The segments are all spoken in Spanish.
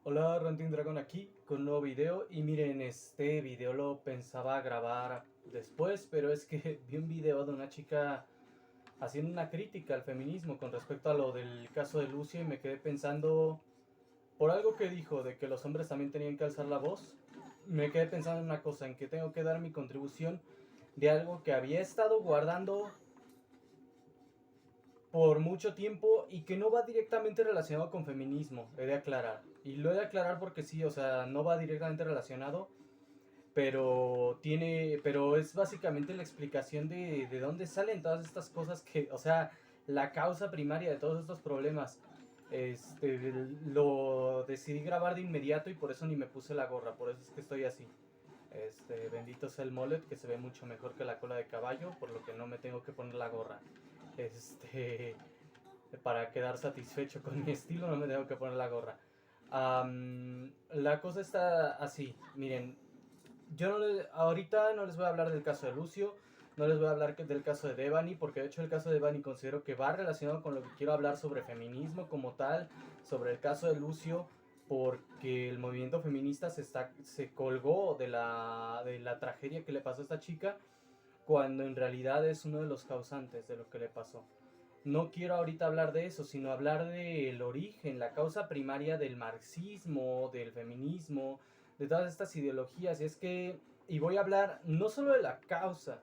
Hola, Ranting Dragon aquí con un nuevo video y miren, este video lo pensaba grabar después, pero es que vi un video de una chica haciendo una crítica al feminismo con respecto a lo del caso de Lucio y me quedé pensando por algo que dijo de que los hombres también tenían que alzar la voz. Me quedé pensando en una cosa, en que tengo que dar mi contribución de algo que había estado guardando por mucho tiempo y que no va directamente relacionado con feminismo, he de aclarar. Y lo he de aclarar porque sí, o sea, no va directamente relacionado, pero es básicamente la explicación de dónde salen todas estas cosas que, o sea, la causa primaria de todos estos problemas. Lo decidí grabar de inmediato y por eso ni me puse la gorra, por eso es que estoy así. Bendito sea el mullet, que se ve mucho mejor que la cola de caballo, por lo que no me tengo que poner la gorra. Este, para quedar satisfecho con mi estilo no me tengo que poner la gorra. La cosa está así, miren, ahorita no les voy a hablar del caso de Lucio, no les voy a hablar del caso de Devani, porque de hecho el caso de Devani considero que va relacionado con lo que quiero hablar sobre feminismo como tal, sobre el caso de Lucio, porque el movimiento feminista se colgó de la tragedia que le pasó a esta chica, cuando en realidad es uno de los causantes de lo que le pasó. No quiero ahorita hablar de eso, sino hablar del origen, la causa primaria del marxismo, del feminismo, de todas estas ideologías. Y voy a hablar no solo de la causa,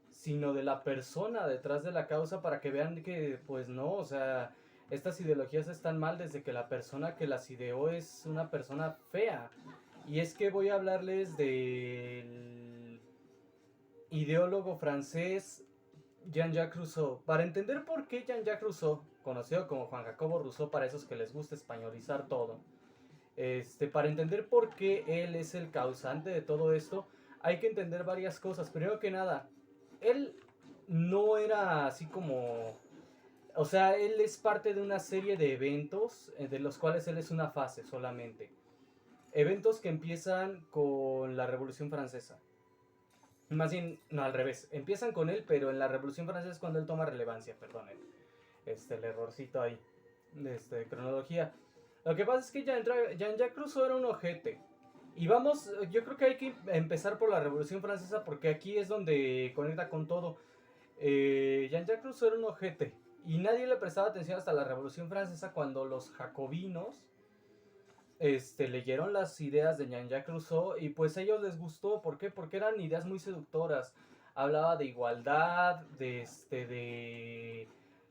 sino de la persona detrás de la causa para que vean que, pues no, o sea, estas ideologías están mal desde que la persona que las ideó es una persona fea. Y es que voy a hablarles del ideólogo francés Jean-Jacques Rousseau. Para entender por qué Jean-Jacques Rousseau, conocido como Juan Jacobo Rousseau para esos que les gusta españolizar todo, para entender por qué él es el causante de todo esto, hay que entender varias cosas. Primero que nada, él no era así como... O sea, él es parte de una serie de eventos de los cuales él es una fase solamente. Eventos que empiezan con la Revolución Francesa. Más bien, no, al revés. Empiezan con él, pero en la Revolución Francesa es cuando él toma relevancia, perdonen. El errorcito ahí. De cronología. Lo que pasa es que Jean-Jacques Rousseau era un ojete. Y vamos, yo creo que hay que empezar por la Revolución Francesa porque aquí es donde conecta con todo. Jean-Jacques Rousseau era un ojete. Y nadie le prestaba atención hasta la Revolución Francesa cuando los jacobinos leyeron las ideas de Jean-Jacques Rousseau y pues a ellos les gustó. ¿Por qué? Porque eran ideas muy seductoras. Hablaba de igualdad,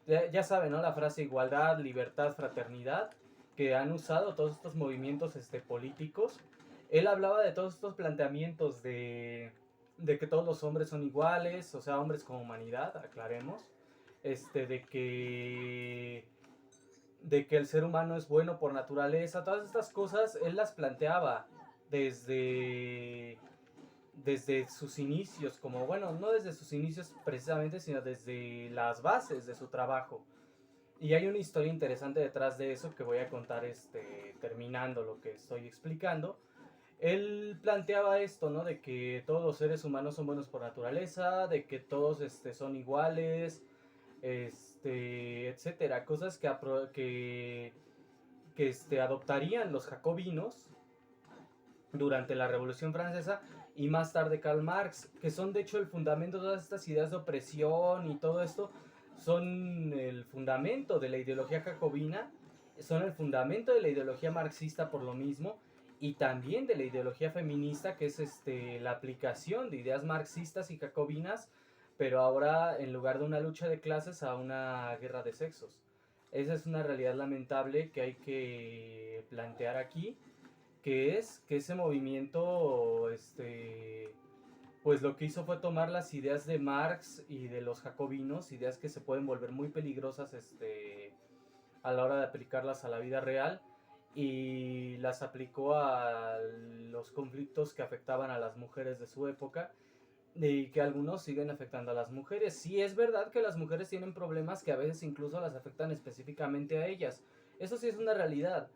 ya saben, ¿no? La frase igualdad, libertad, fraternidad, que han usado todos estos movimientos políticos. Él hablaba de todos estos planteamientos de que todos los hombres son iguales, o sea, hombres con humanidad, aclaremos. De que el ser humano es bueno por naturaleza, todas estas cosas él las planteaba desde, desde sus inicios, como bueno, no desde sus inicios precisamente, sino desde las bases de su trabajo. Y hay una historia interesante detrás de eso que voy a contar terminando lo que estoy explicando. Él planteaba esto, ¿no? De que todos los seres humanos son buenos por naturaleza, de que todos son iguales, etcétera, cosas que adoptarían los jacobinos durante la Revolución Francesa y más tarde Karl Marx, que son de hecho el fundamento de todas estas ideas de opresión y todo esto, son el fundamento de la ideología jacobina, son el fundamento de la ideología marxista por lo mismo, y también de la ideología feminista, que es la aplicación de ideas marxistas y jacobinas, pero ahora en lugar de una lucha de clases a una guerra de sexos. Esa es una realidad lamentable que hay que plantear aquí, que es que ese movimiento, pues lo que hizo fue tomar las ideas de Marx y de los jacobinos, ideas que se pueden volver muy peligrosas, a la hora de aplicarlas a la vida real, y las aplicó a los conflictos que afectaban a las mujeres de su época y que algunos siguen afectando a las mujeres. Sí es verdad que las mujeres tienen problemas que a veces incluso las afectan específicamente a ellas. Eso sí es una realidad.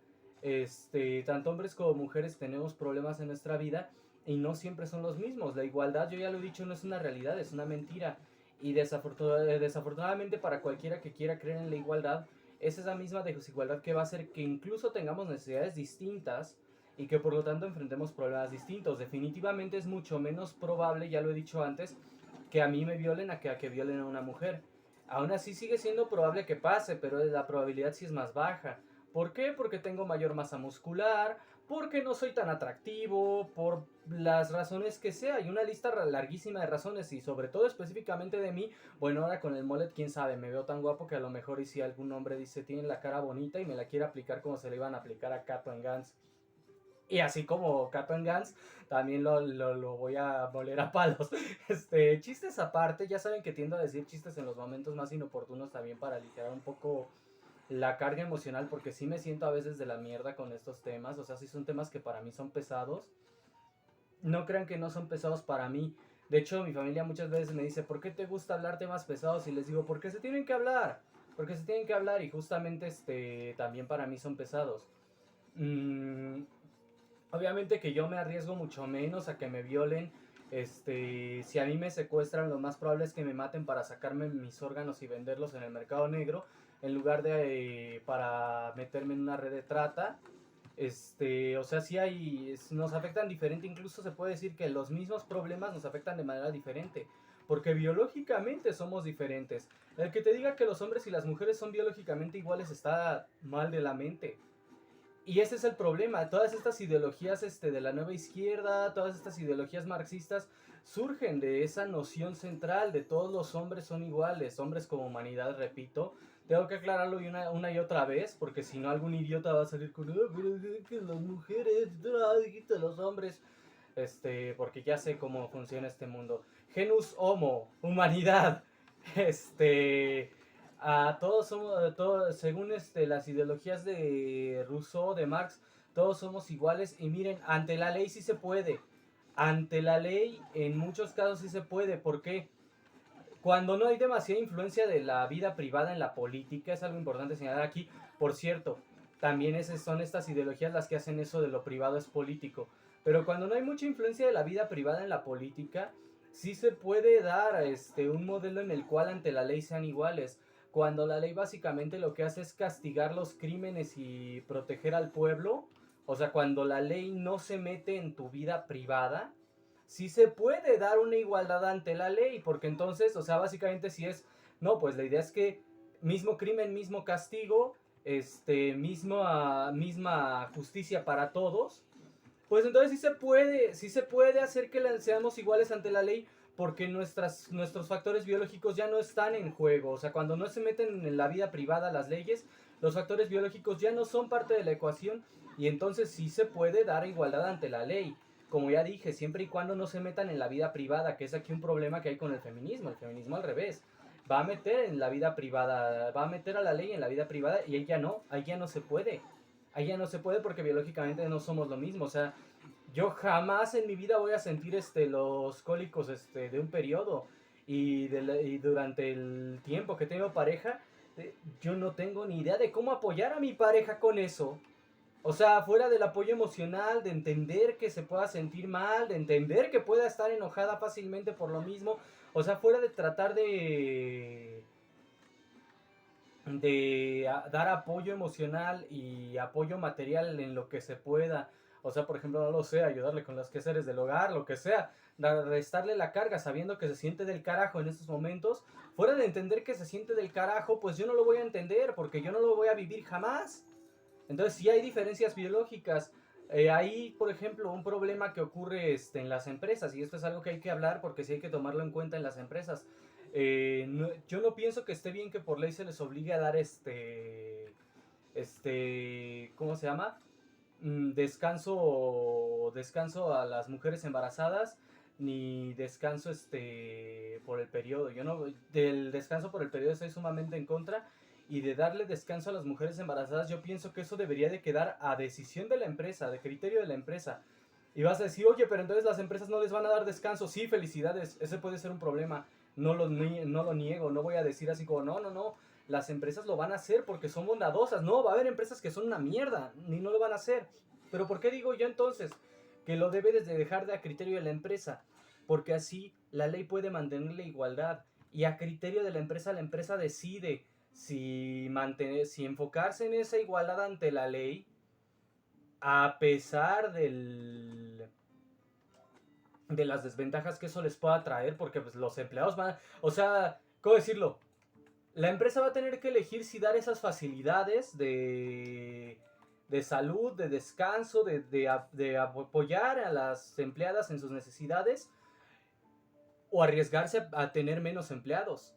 Tanto hombres como mujeres tenemos problemas en nuestra vida y no siempre son los mismos. La igualdad, yo ya lo he dicho, no es una realidad, es una mentira. Y desafortunadamente para cualquiera que quiera creer en la igualdad, es esa misma desigualdad que va a hacer que incluso tengamos necesidades distintas y que por lo tanto enfrentemos problemas distintos. Definitivamente es mucho menos probable, ya lo he dicho antes, que a mí me violen a que violen a una mujer. Aún así sigue siendo probable que pase, pero la probabilidad sí es más baja. ¿Por qué? Porque tengo mayor masa muscular, porque no soy tan atractivo, por las razones que sea. Hay una lista larguísima de razones y sobre todo específicamente de mí. Bueno, ahora con el mullet, quién sabe, me veo tan guapo que a lo mejor y si algún hombre dice tiene la cara bonita y me la quiere aplicar como se le iban a aplicar a Kato en Gans. Y así como Kato en Gans, también lo voy a moler a palos. Chistes aparte, ya saben que tiendo a decir chistes en los momentos más inoportunos también para aligerar un poco la carga emocional, porque sí me siento a veces de la mierda con estos temas. O sea, sí son temas que para mí son pesados. No crean que no son pesados para mí. De hecho, mi familia muchas veces me dice, ¿por qué te gusta hablar temas pesados? Y les digo, porque se tienen que hablar. Porque se tienen que hablar y justamente también para mí son pesados. Mm, Obviamente que yo me arriesgo mucho menos a que me violen. Si a mí me secuestran, lo más probable es que me maten para sacarme mis órganos y venderlos en el mercado negro, en lugar de para meterme en una red de trata. O sea, sí hay, nos afectan diferente, incluso se puede decir que los mismos problemas nos afectan de manera diferente, porque biológicamente somos diferentes. El que te diga que los hombres y las mujeres son biológicamente iguales está mal de la mente. Y ese es el problema, todas estas ideologías de la nueva izquierda, todas estas ideologías marxistas surgen de esa noción central de todos los hombres son iguales, hombres como humanidad, repito. Tengo que aclararlo una y otra vez, porque si no algún idiota va a salir con, pero es que las mujeres, dijiste los hombres, porque ya sé cómo funciona este mundo. Genus homo, humanidad, todos somos, según las ideologías de Rousseau, de Marx, todos somos iguales y miren, ante la ley sí se puede. Ante la ley en muchos casos sí se puede. ¿Por qué? Cuando no hay demasiada influencia de la vida privada en la política, es algo importante señalar aquí. Por cierto, también son estas ideologías las que hacen eso de lo privado es político. Pero cuando no hay mucha influencia de la vida privada en la política, sí se puede dar un modelo en el cual ante la ley sean iguales. Cuando la ley básicamente lo que hace es castigar los crímenes y proteger al pueblo. O sea, cuando la ley no se mete en tu vida privada, sí se puede dar una igualdad ante la ley, porque entonces, o sea, básicamente si es, no, pues la idea es que mismo crimen, mismo castigo, misma justicia para todos, pues entonces sí se puede hacer que seamos iguales ante la ley, porque nuestros factores biológicos ya no están en juego. O sea, cuando no se meten en la vida privada las leyes, los factores biológicos ya no son parte de la ecuación y entonces sí se puede dar igualdad ante la ley. Como ya dije, siempre y cuando no se metan en la vida privada, que es aquí un problema que hay con el feminismo. El feminismo al revés. Va a meter en la vida privada, va a meter a la ley en la vida privada y ahí ya no se puede. Ahí ya no se puede porque biológicamente no somos lo mismo. O sea, yo jamás en mi vida voy a sentir los cólicos de un periodo. Y durante el tiempo que tengo pareja, yo no tengo ni idea de cómo apoyar a mi pareja con eso. O sea, fuera del apoyo emocional, de entender que se pueda sentir mal, de entender que pueda estar enojada fácilmente por lo mismo. O sea, fuera de tratar de dar apoyo emocional y apoyo material en lo que se pueda. O sea, por ejemplo, no lo sé, ayudarle con los quehaceres del hogar, lo que sea, restarle la carga sabiendo que se siente del carajo en estos momentos. Fuera de entender que se siente del carajo, pues yo no lo voy a entender porque yo no lo voy a vivir jamás. Entonces sí hay diferencias biológicas. Hay, por ejemplo, un problema que ocurre en las empresas, y esto es algo que hay que hablar porque sí hay que tomarlo en cuenta en las empresas. Yo no pienso que esté bien que por ley se les obligue a dar ¿cómo se llama? Descanso a las mujeres embarazadas, ni descanso por el periodo. Yo no, del descanso por el periodo estoy sumamente en contra, y de darle descanso a las mujeres embarazadas, yo pienso que eso debería de quedar a decisión de la empresa, de criterio de la empresa. Y vas a decir, oye, pero entonces las empresas no les van a dar descanso. Sí, felicidades, ese puede ser un problema. No lo niego, no voy a decir así como, no, las empresas lo van a hacer porque son bondadosas. No, va a haber empresas que son una mierda, ni no lo van a hacer. Pero ¿por qué digo yo entonces que lo debe de dejar de a criterio de la empresa? Porque así la ley puede mantener la igualdad y a criterio de la empresa decide si enfocarse en esa igualdad ante la ley, a pesar de las desventajas que eso les pueda traer, porque pues, los empleados van, o sea, ¿cómo decirlo? La empresa va a tener que elegir si dar esas facilidades de salud, de descanso, de apoyar a las empleadas en sus necesidades o arriesgarse a tener menos empleados.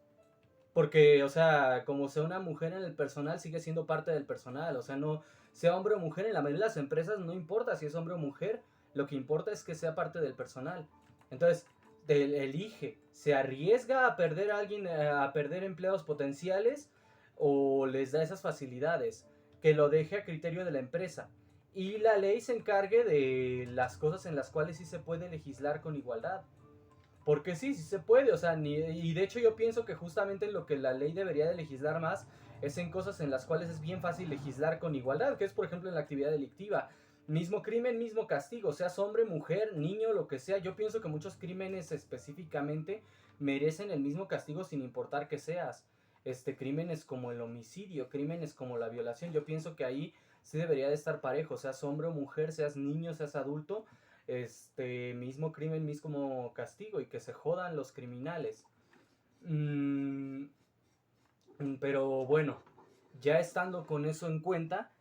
Porque, o sea, como sea una mujer en el personal, sigue siendo parte del personal. O sea, no sea hombre o mujer, en la mayoría de las empresas no importa si es hombre o mujer, lo que importa es que sea parte del personal. Entonces, elige, se arriesga a perder a alguien, a perder empleados potenciales o les da esas facilidades, que lo deje a criterio de la empresa. Y la ley se encargue de las cosas en las cuales sí se puede legislar con igualdad. Porque sí, sí se puede, o sea, y de hecho yo pienso que justamente lo que la ley debería de legislar más es en cosas en las cuales es bien fácil legislar con igualdad, que es por ejemplo en la actividad delictiva. Mismo crimen, mismo castigo, seas hombre, mujer, niño, lo que sea. Yo pienso que muchos crímenes específicamente merecen el mismo castigo sin importar que seas. Crímenes como el homicidio, crímenes como la violación, yo pienso que ahí sí debería de estar parejo, seas hombre o mujer, seas niño, seas adulto, mismo crimen, mismo castigo y que se jodan los criminales. Mm, pero bueno, ya estando con eso en cuenta,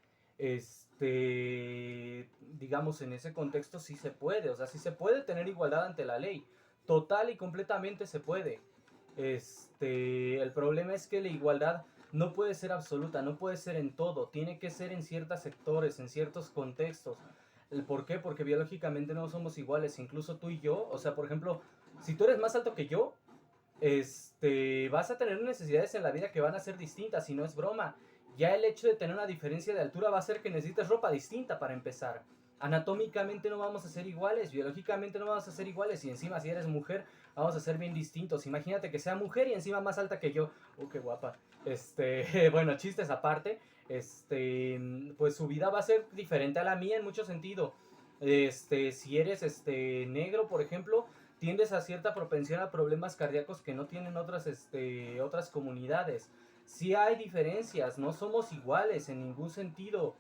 digamos en ese contexto sí se puede, o sea, sí se puede tener igualdad ante la ley, total y completamente se puede. El problema es que la igualdad no puede ser absoluta, no puede ser en todo, tiene que ser en ciertos sectores, en ciertos contextos. ¿Por qué? Porque biológicamente no somos iguales, incluso tú y yo, o sea, por ejemplo, si tú eres más alto que yo, vas a tener necesidades en la vida que van a ser distintas y no es broma. Ya el hecho de tener una diferencia de altura va a hacer que necesites ropa distinta para empezar. Anatómicamente no vamos a ser iguales, biológicamente no vamos a ser iguales y encima si eres mujer vamos a ser bien distintos. Imagínate que sea mujer y encima más alta que yo. Qué guapa. Bueno, chistes aparte, pues su vida va a ser diferente a la mía en mucho sentido. Si eres negro, por ejemplo, tiendes a cierta propensión a problemas cardíacos que no tienen otras comunidades. Sí hay diferencias, no somos iguales en ningún sentido.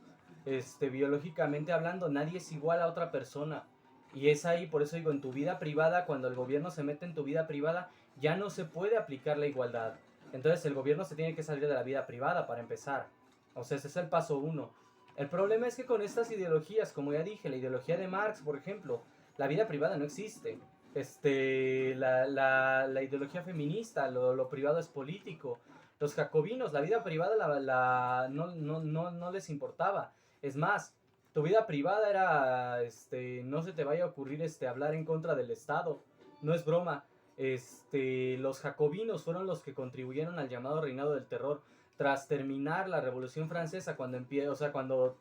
Biológicamente hablando, nadie es igual a otra persona. Y es ahí, por eso digo, en tu vida privada, cuando el gobierno se mete en tu vida privada, ya no se puede aplicar la igualdad. Entonces el gobierno se tiene que salir de la vida privada para empezar. O sea, ese es el paso uno. El problema es que con estas ideologías, como ya dije, la ideología de Marx, por ejemplo, la vida privada no existe. La ideología feminista, lo privado es político. Los jacobinos, la vida privada no les importaba. Es más, tu vida privada era, no se te vaya a ocurrir hablar en contra del Estado. No es broma. Los jacobinos fueron los que contribuyeron al llamado reinado del terror. Tras terminar la Revolución Francesa, cuando empieza, o sea, cuando...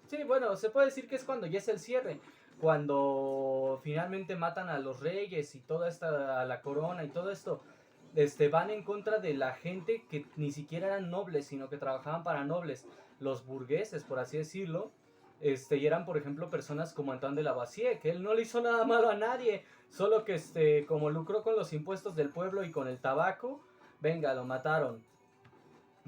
Sí, bueno, se puede decir que es cuando ya es el cierre, cuando finalmente matan a los reyes y toda esta, a la corona y todo esto, van en contra de la gente que ni siquiera eran nobles, sino que trabajaban para nobles, los burgueses, por así decirlo, y eran, por ejemplo, personas como Antoine de Lavoisier, que él no le hizo nada malo a nadie, solo que, como lucró con los impuestos del pueblo y con el tabaco, venga, lo mataron.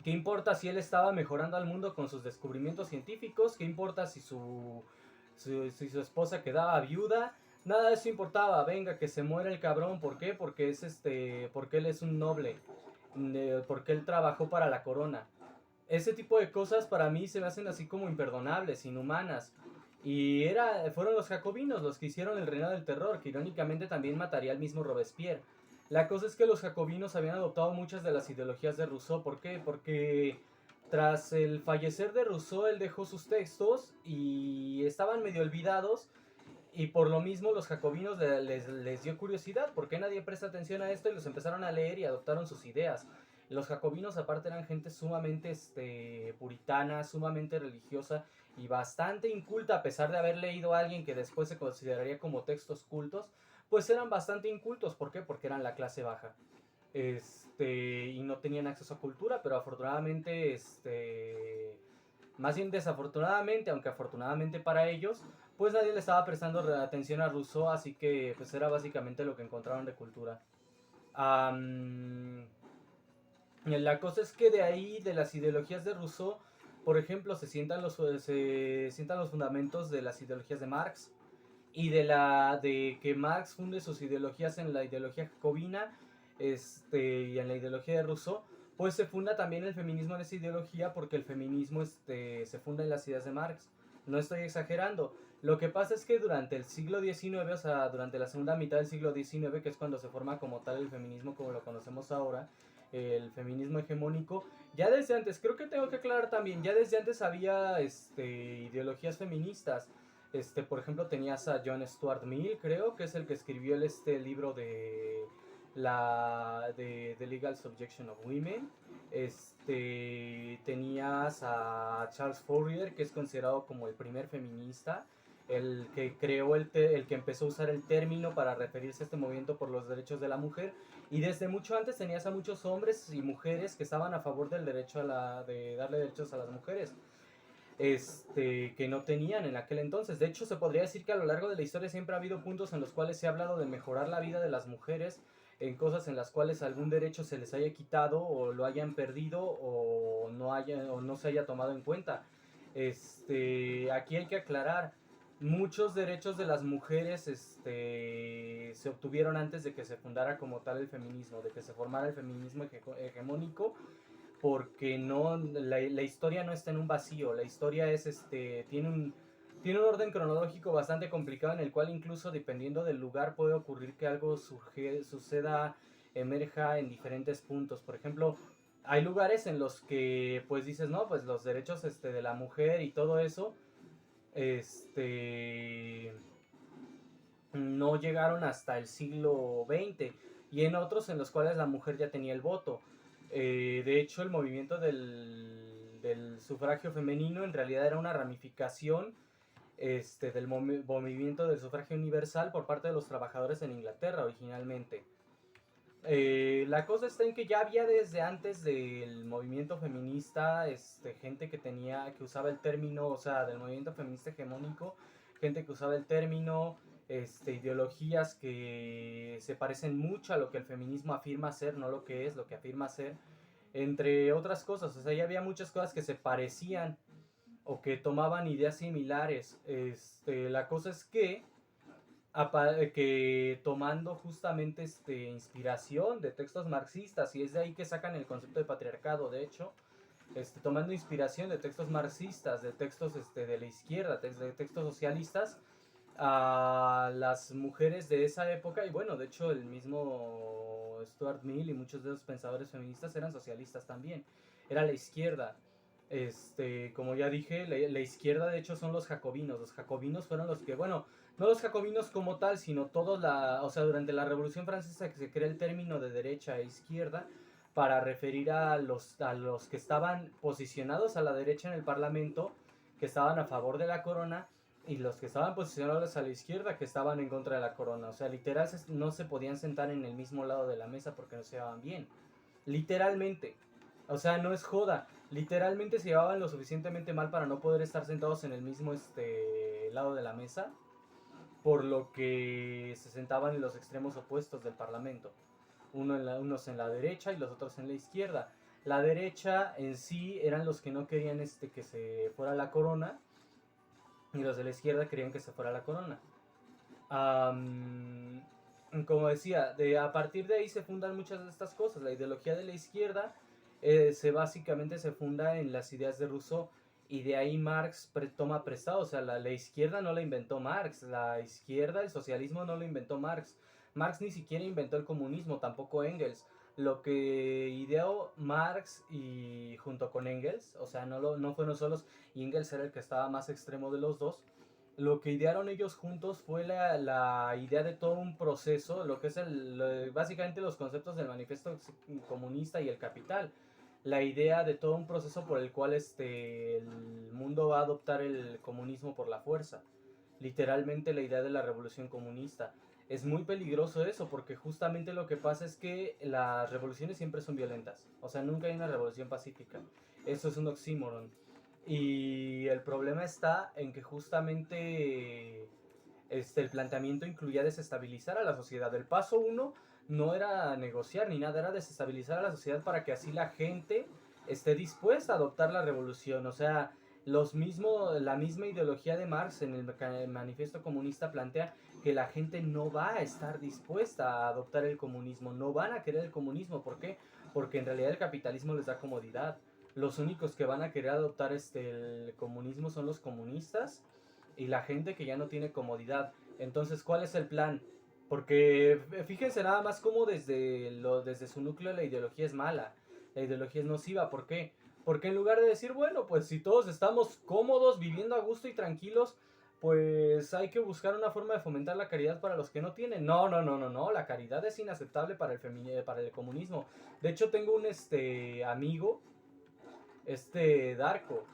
¿Qué importa si él estaba mejorando al mundo con sus descubrimientos científicos? ¿Qué importa si si su esposa quedaba viuda? Nada de eso importaba. Venga, que se muera el cabrón. ¿Por qué? Porque porque él es un noble. Porque él trabajó para la corona. Ese tipo de cosas para mí se me hacen así como imperdonables, inhumanas. Y fueron los jacobinos los que hicieron el reinado del terror, que irónicamente también mataría al mismo Robespierre. La cosa es que los jacobinos habían adoptado muchas de las ideologías de Rousseau. ¿Por qué? Porque tras el fallecer de Rousseau, él dejó sus textos y estaban medio olvidados. Y por lo mismo los jacobinos les dio curiosidad, ¿por qué nadie presta atención a esto? Y los empezaron a leer y adoptaron sus ideas. Los jacobinos aparte eran gente sumamente puritana, sumamente religiosa y bastante inculta, a pesar de haber leído a alguien que después se consideraría como textos cultos, pues eran bastante incultos. ¿Por qué? Porque eran la clase baja. Y no tenían acceso a cultura, pero afortunadamente, más bien desafortunadamente, aunque afortunadamente para ellos, pues nadie le estaba prestando atención a Rousseau, así que pues era básicamente lo que encontraron de cultura. Am, La cosa es que de ahí, de las ideologías de Rousseau, por ejemplo, se sientan los fundamentos de las ideologías de Marx y de que Marx funde sus ideologías en la ideología jacobina y en la ideología de Rousseau, pues se funda también el feminismo en esa ideología porque el feminismo se funda en las ideas de Marx. No estoy exagerando. Lo que pasa es que durante el siglo XIX, o sea, durante la segunda mitad del siglo XIX, que es cuando se forma como tal el feminismo como lo conocemos ahora, el feminismo hegemónico, ya desde antes, creo que tengo que aclarar también, ya desde antes había ideologías feministas. Por ejemplo, tenías a John Stuart Mill, creo, que es el que escribió libro de The Legal Subjection of Women. Tenías a Charles Fourier, que es considerado como el primer feminista, el que creó el que empezó a usar el término para referirse a este movimiento por los derechos de la mujer. Y desde mucho antes tenías a muchos hombres y mujeres que estaban a favor del derecho de darle derechos a las mujeres, que no tenían en aquel entonces. De hecho, se podría decir que a lo largo de la historia siempre ha habido puntos en los cuales se ha hablado de mejorar la vida de las mujeres en cosas en las cuales algún derecho se les haya quitado o lo hayan perdido o no se haya tomado en cuenta. Aquí hay que aclarar, muchos derechos de las mujeres se obtuvieron antes de que se fundara como tal el feminismo, de que se formara el feminismo hegemónico, porque la historia no está en un vacío, la historia tiene un orden cronológico bastante complicado en el cual incluso dependiendo del lugar puede ocurrir que algo suceda, emerja en diferentes puntos. Por ejemplo, hay lugares en los que pues dices, no, pues los derechos de la mujer y todo eso, no llegaron hasta el siglo XX, y en otros en los cuales la mujer ya tenía el voto. De hecho, el movimiento del sufragio femenino en realidad era una ramificación del movimiento del sufragio universal por parte de los trabajadores en Inglaterra originalmente. La cosa está en que ya había desde antes del movimiento feminista gente que usaba el término, o sea, del movimiento feminista hegemónico, gente que usaba el término, ideologías que se parecen mucho a lo que el feminismo afirma ser, no lo que es, lo que afirma ser, entre otras cosas. O sea, ya había muchas cosas que se parecían o que tomaban ideas similares. La cosa es que tomando justamente inspiración de textos marxistas, y es de ahí que sacan el concepto de patriarcado, de hecho, tomando inspiración de textos marxistas, de textos de la izquierda, de textos socialistas, a las mujeres de esa época. Y bueno, de hecho el mismo Stuart Mill y muchos de los pensadores feministas eran socialistas también, era la izquierda. Como ya dije, la izquierda de hecho son los jacobinos fueron los que, bueno, no los jacobinos como tal, sino o sea, durante la Revolución Francesa que se crea el término de derecha e izquierda para referir a los que estaban posicionados a la derecha en el Parlamento, que estaban a favor de la corona, y los que estaban posicionados a la izquierda, que estaban en contra de la corona. O sea, literal no se podían sentar en el mismo lado de la mesa porque no se llevaban bien. Literalmente. O sea, no es joda. Literalmente se llevaban lo suficientemente mal para no poder estar sentados en el mismo lado de la mesa, por lo que se sentaban en los extremos opuestos del Parlamento. Unos en la derecha y los otros en la izquierda. La derecha en sí eran los que no querían que se fuera la corona, y los de la izquierda querían que se fuera la corona. Como decía, a partir de ahí se fundan muchas de estas cosas. La ideología de la izquierda básicamente se funda en las ideas de Rousseau, y de ahí Marx toma prestado. O sea, la izquierda no la inventó Marx, la izquierda, el socialismo no lo inventó Marx. Marx ni siquiera inventó el comunismo, tampoco Engels. Lo que ideó Marx y junto con Engels, o sea, no fueron solos, y Engels era el que estaba más extremo de los dos. Lo que idearon ellos juntos fue la idea de todo un proceso, lo que es básicamente los conceptos del manifiesto comunista y el capital. La idea de todo un proceso por el cual el mundo va a adoptar el comunismo por la fuerza. Literalmente la idea de la revolución comunista. Es muy peligroso eso, porque justamente lo que pasa es que las revoluciones siempre son violentas. O sea, nunca hay una revolución pacífica. Eso es un oxímoron. Y el problema está en que justamente el planteamiento incluía desestabilizar a la sociedad. El paso uno no era negociar ni nada, era desestabilizar a la sociedad para que así la gente esté dispuesta a adoptar la revolución. O sea, la misma ideología de Marx en el manifiesto comunista plantea que la gente no va a estar dispuesta a adoptar el comunismo, no van a querer el comunismo. ¿Por qué? Porque en realidad el capitalismo les da comodidad. Los únicos que van a querer adoptar el comunismo son los comunistas y la gente que ya no tiene comodidad. Entonces, ¿cuál es el plan? Porque fíjense nada más cómo desde su núcleo la ideología es mala, la ideología es nociva. ¿Por qué? Porque en lugar de decir, bueno, pues si todos estamos cómodos, viviendo a gusto y tranquilos, pues hay que buscar una forma de fomentar la caridad para los que no tienen. No, no, no, no, no, la caridad es inaceptable para el comunismo. De hecho, tengo un amigo, Darko,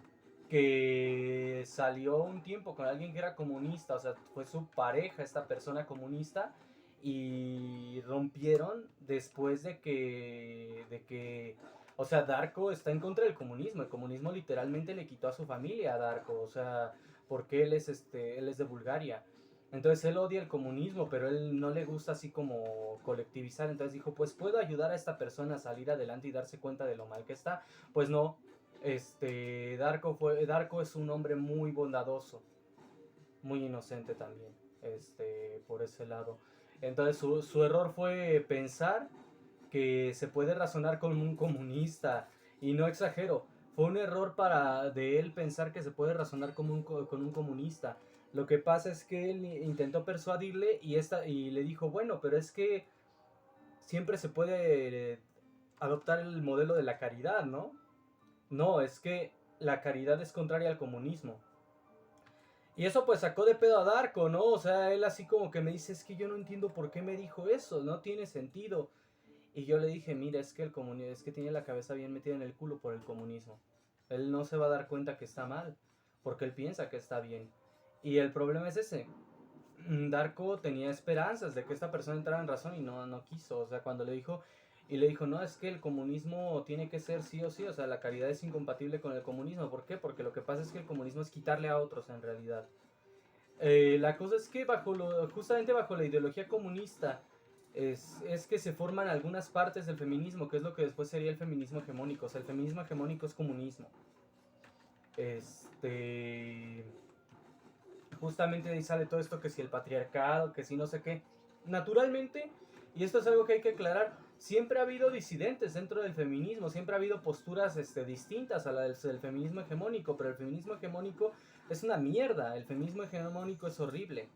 que salió un tiempo con alguien que era comunista, o sea, fue su pareja, esta persona comunista, y rompieron después o sea, Darko está en contra del comunismo. El comunismo literalmente le quitó a su familia a Darko, o sea, porque él es de Bulgaria. Entonces él odia el comunismo, pero él no le gusta así como colectivizar. Entonces dijo, pues puedo ayudar a esta persona a salir adelante y darse cuenta de lo mal que está. Pues no, Darko es un hombre muy bondadoso, muy inocente también, por ese lado. Entonces su error fue pensar que se puede razonar con un comunista, y no exagero, fue un error de él pensar que se puede razonar con un comunista. Lo que pasa es que él intentó persuadirle y le dijo, bueno, pero es que siempre se puede adoptar el modelo de la caridad, ¿no? No, es que la caridad es contraria al comunismo. Y eso pues sacó de pedo a Darko, ¿no? O sea, él así como que me dice, es que yo no entiendo por qué me dijo eso, no tiene sentido. Y yo le dije, mira, es que tiene la cabeza bien metida en el culo por el comunismo. Él no se va a dar cuenta que está mal, porque él piensa que está bien. Y el problema es ese. Darko tenía esperanzas de que esta persona entrara en razón y no quiso. O sea, cuando le dijo, no, es que el comunismo tiene que ser sí o sí, o sea, la caridad es incompatible con el comunismo. ¿Por qué? Porque lo que pasa es que el comunismo es quitarle a otros en realidad. La cosa es que justamente bajo la ideología comunista es que se forman algunas partes del feminismo, que es lo que después sería el feminismo hegemónico. O sea, el feminismo hegemónico es comunismo. Justamente de ahí sale todo esto, que si el patriarcado, que si no sé qué. Naturalmente, y esto es algo que hay que aclarar, siempre ha habido disidentes dentro del feminismo, siempre ha habido posturas distintas a la del feminismo hegemónico, pero el feminismo hegemónico es una mierda, el feminismo hegemónico es horrible.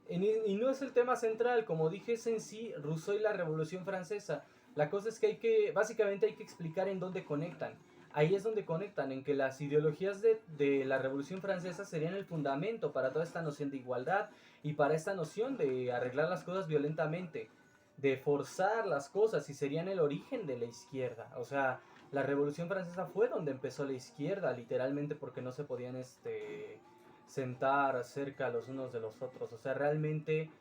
Y no es el tema central, como dije, es en sí Rousseau y la Revolución Francesa. La cosa es que básicamente hay que explicar en dónde conectan. Ahí es donde conectan, en que las ideologías de la Revolución Francesa serían el fundamento para toda esta noción de igualdad y para esta noción de arreglar las cosas violentamente, de forzar las cosas, y serían el origen de la izquierda. O sea, la Revolución Francesa fue donde empezó la izquierda, literalmente porque no se podían sentar cerca los unos de los otros. O sea, realmente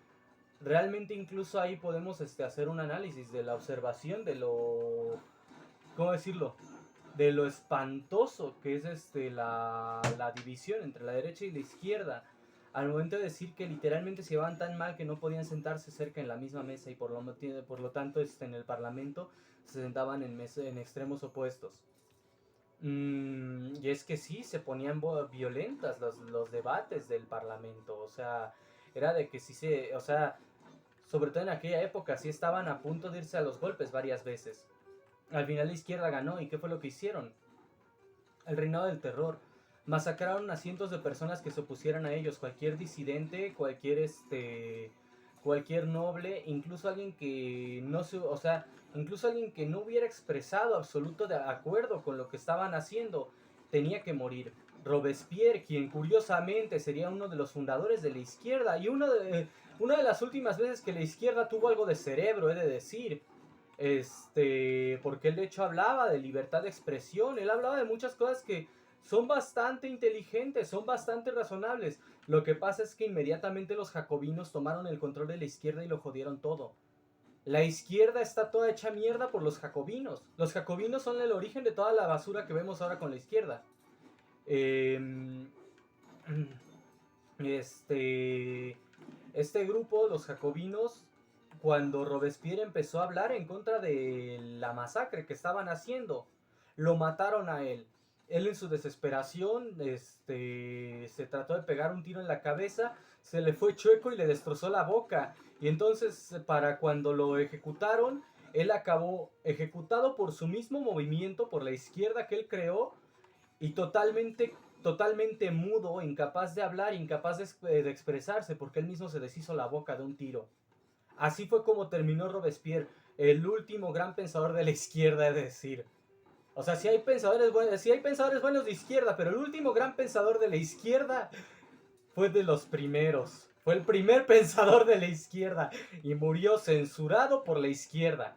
incluso ahí podemos hacer un análisis de la observación de lo, ¿cómo decirlo? De lo espantoso que es la división entre la derecha y la izquierda. Al momento de decir que literalmente se llevaban tan mal que no podían sentarse cerca en la misma mesa, y por lo tanto en el parlamento se sentaban en extremos opuestos. Y es que sí, se ponían violentas los debates del parlamento. O sea, era de que sí o sea, sobre todo en aquella época, sí estaban a punto de irse a los golpes varias veces. Al final la izquierda ganó, ¿y qué fue lo que hicieron? El reinado del terror. Masacraron a cientos de personas que se opusieran a ellos, cualquier disidente, cualquier noble, incluso alguien que no se, o sea, incluso alguien que no hubiera expresado absoluto de acuerdo con lo que estaban haciendo, tenía que morir. Robespierre, quien curiosamente sería uno de los fundadores de la izquierda, y una de las últimas veces que la izquierda tuvo algo de cerebro, he de decir, porque él de hecho hablaba de libertad de expresión, él hablaba de muchas cosas que son bastante inteligentes, son bastante razonables. Lo que pasa es que inmediatamente los jacobinos tomaron el control de la izquierda y lo jodieron todo. La izquierda está toda hecha mierda por los jacobinos. Los jacobinos son el origen de toda la basura que vemos ahora con la izquierda. Este grupo, los jacobinos, cuando Robespierre empezó a hablar en contra de la masacre que estaban haciendo, lo mataron a él. Él en su desesperación se trató de pegar un tiro en la cabeza, se le fue chueco y le destrozó la boca. Y entonces para cuando lo ejecutaron, él acabó ejecutado por su mismo movimiento, por la izquierda que él creó, y totalmente mudo, incapaz de hablar, incapaz de expresarse, porque él mismo se deshizo la boca de un tiro. Así fue como terminó Robespierre, el último gran pensador de la izquierda, es decir. O sea, sí hay pensadores buenos de izquierda, pero el último gran pensador de la izquierda fue de los primeros. Fue el primer pensador de la izquierda y murió censurado por la izquierda.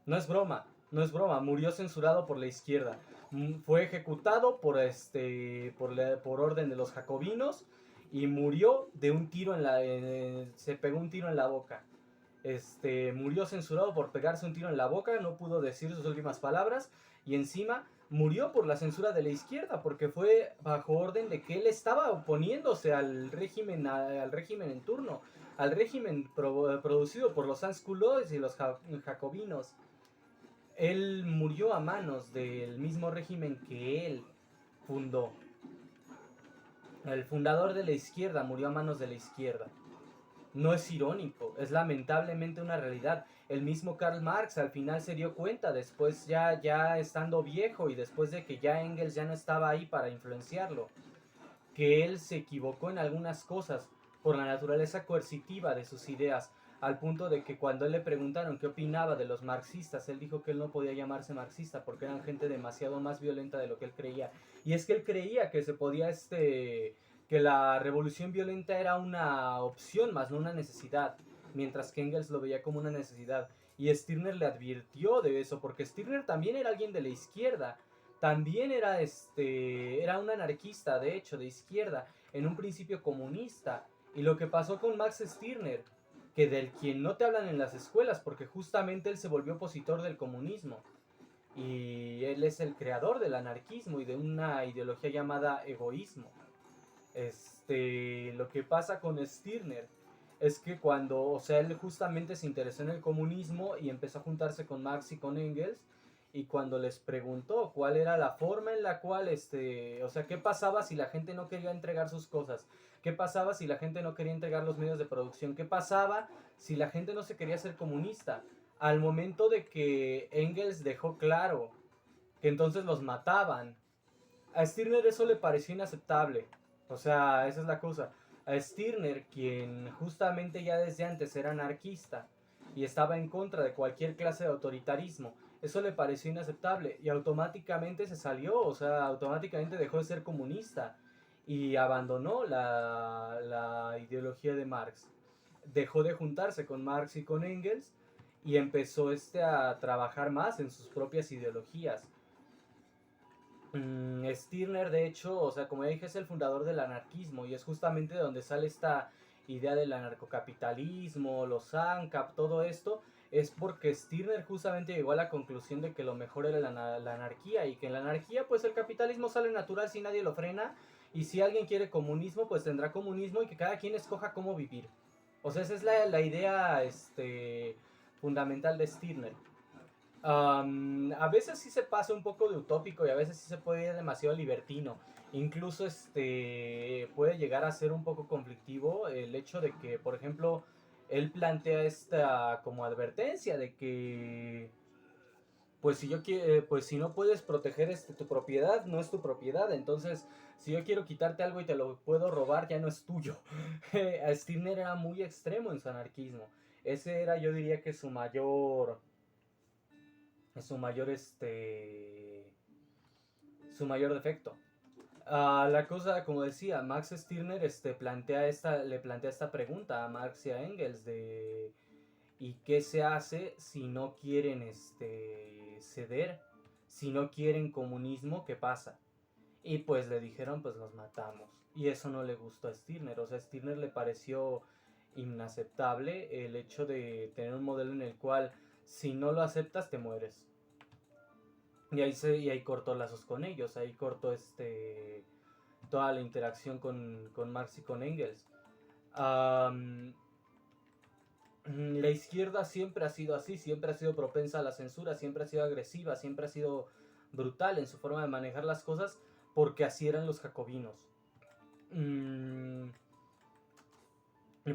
No es broma, no es broma, murió censurado por la izquierda. Fue ejecutado por orden de los jacobinos y murió de un tiro se pegó un tiro en la boca. Murió censurado por pegarse un tiro en la boca, no pudo decir sus últimas palabras y encima murió por la censura de la izquierda porque fue bajo orden de que él estaba oponiéndose al régimen en turno, al régimen producido por los sans-culottes y los jacobinos. Él murió a manos del mismo régimen que él fundó. El fundador de la izquierda murió a manos de la izquierda. No es irónico, es lamentablemente una realidad. El mismo Karl Marx al final se dio cuenta, después ya estando viejo y después de que ya Engels ya no estaba ahí para influenciarlo, que él se equivocó en algunas cosas por la naturaleza coercitiva de sus ideas, al punto de que cuando él le preguntaron qué opinaba de los marxistas, él dijo que él no podía llamarse marxista porque eran gente demasiado más violenta de lo que él creía. Y es que él creía que se podía que la revolución violenta era una opción más no una necesidad, mientras que Engels lo veía como una necesidad. Y Stirner le advirtió de eso, porque Stirner también era alguien de la izquierda, también era un anarquista, de hecho, de izquierda, en un principio comunista. Y lo que pasó con Max Stirner, que del quien no te hablan en las escuelas, porque justamente él se volvió opositor del comunismo. Y él es el creador del anarquismo y de una ideología llamada egoísmo. Lo que pasa con Stirner es que o sea, él justamente se interesó en el comunismo y empezó a juntarse con Marx y con Engels, y cuando les preguntó cuál era la forma en la cual, o sea, qué pasaba si la gente no quería entregar sus cosas, qué pasaba si la gente no quería entregar los medios de producción, qué pasaba si la gente no se quería ser comunista, al momento de que Engels dejó claro que entonces los mataban, a Stirner eso le pareció inaceptable. O sea, esa es la cosa. A Stirner, quien justamente ya desde antes era anarquista y estaba en contra de cualquier clase de autoritarismo, eso le pareció inaceptable y automáticamente se salió, o sea, automáticamente dejó de ser comunista y abandonó la ideología de Marx. Dejó de juntarse con Marx y con Engels y empezó a trabajar más en sus propias ideologías. Stirner, de hecho, o sea, como ya dije, es el fundador del anarquismo y es justamente de donde sale esta idea del anarcocapitalismo, los ANCAP, todo esto, es porque Stirner justamente llegó a la conclusión de que lo mejor era la anarquía y que en la anarquía pues el capitalismo sale natural si nadie lo frena y si alguien quiere comunismo pues tendrá comunismo y que cada quien escoja cómo vivir. O sea, esa es la idea fundamental de Stirner. A veces sí se pasa un poco de utópico y a veces sí se puede ir demasiado libertino. Incluso puede llegar a ser un poco conflictivo el hecho de que, por ejemplo, él plantea esta como advertencia de que pues pues si no puedes proteger tu propiedad, no es tu propiedad. Entonces, si yo quiero quitarte algo y te lo puedo robar, ya no es tuyo. Stirner era muy extremo en su anarquismo. Ese era, yo diría que su mayor defecto. La cosa, como decía, Max Stirner le plantea esta pregunta a Marx y a Engels de ¿y qué se hace si no quieren ceder? Si no quieren comunismo, ¿qué pasa? Y pues le dijeron, pues los matamos. Y eso no le gustó a Stirner. O sea, a Stirner le pareció inaceptable el hecho de tener un modelo en el cual si no lo aceptas te mueres. Y ahí cortó lazos con ellos, ahí cortó toda la interacción con Marx y con Engels. La izquierda siempre ha sido así, siempre ha sido propensa a la censura, siempre ha sido agresiva, siempre ha sido brutal en su forma de manejar las cosas, porque así eran los jacobinos.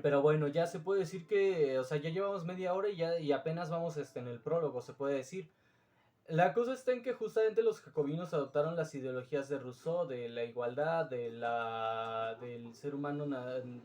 Pero bueno, ya se puede decir que, o sea, ya llevamos media hora y apenas vamos en el prólogo, se puede decir. La cosa está en que justamente los jacobinos adoptaron las ideologías de Rousseau, de la igualdad, del ser humano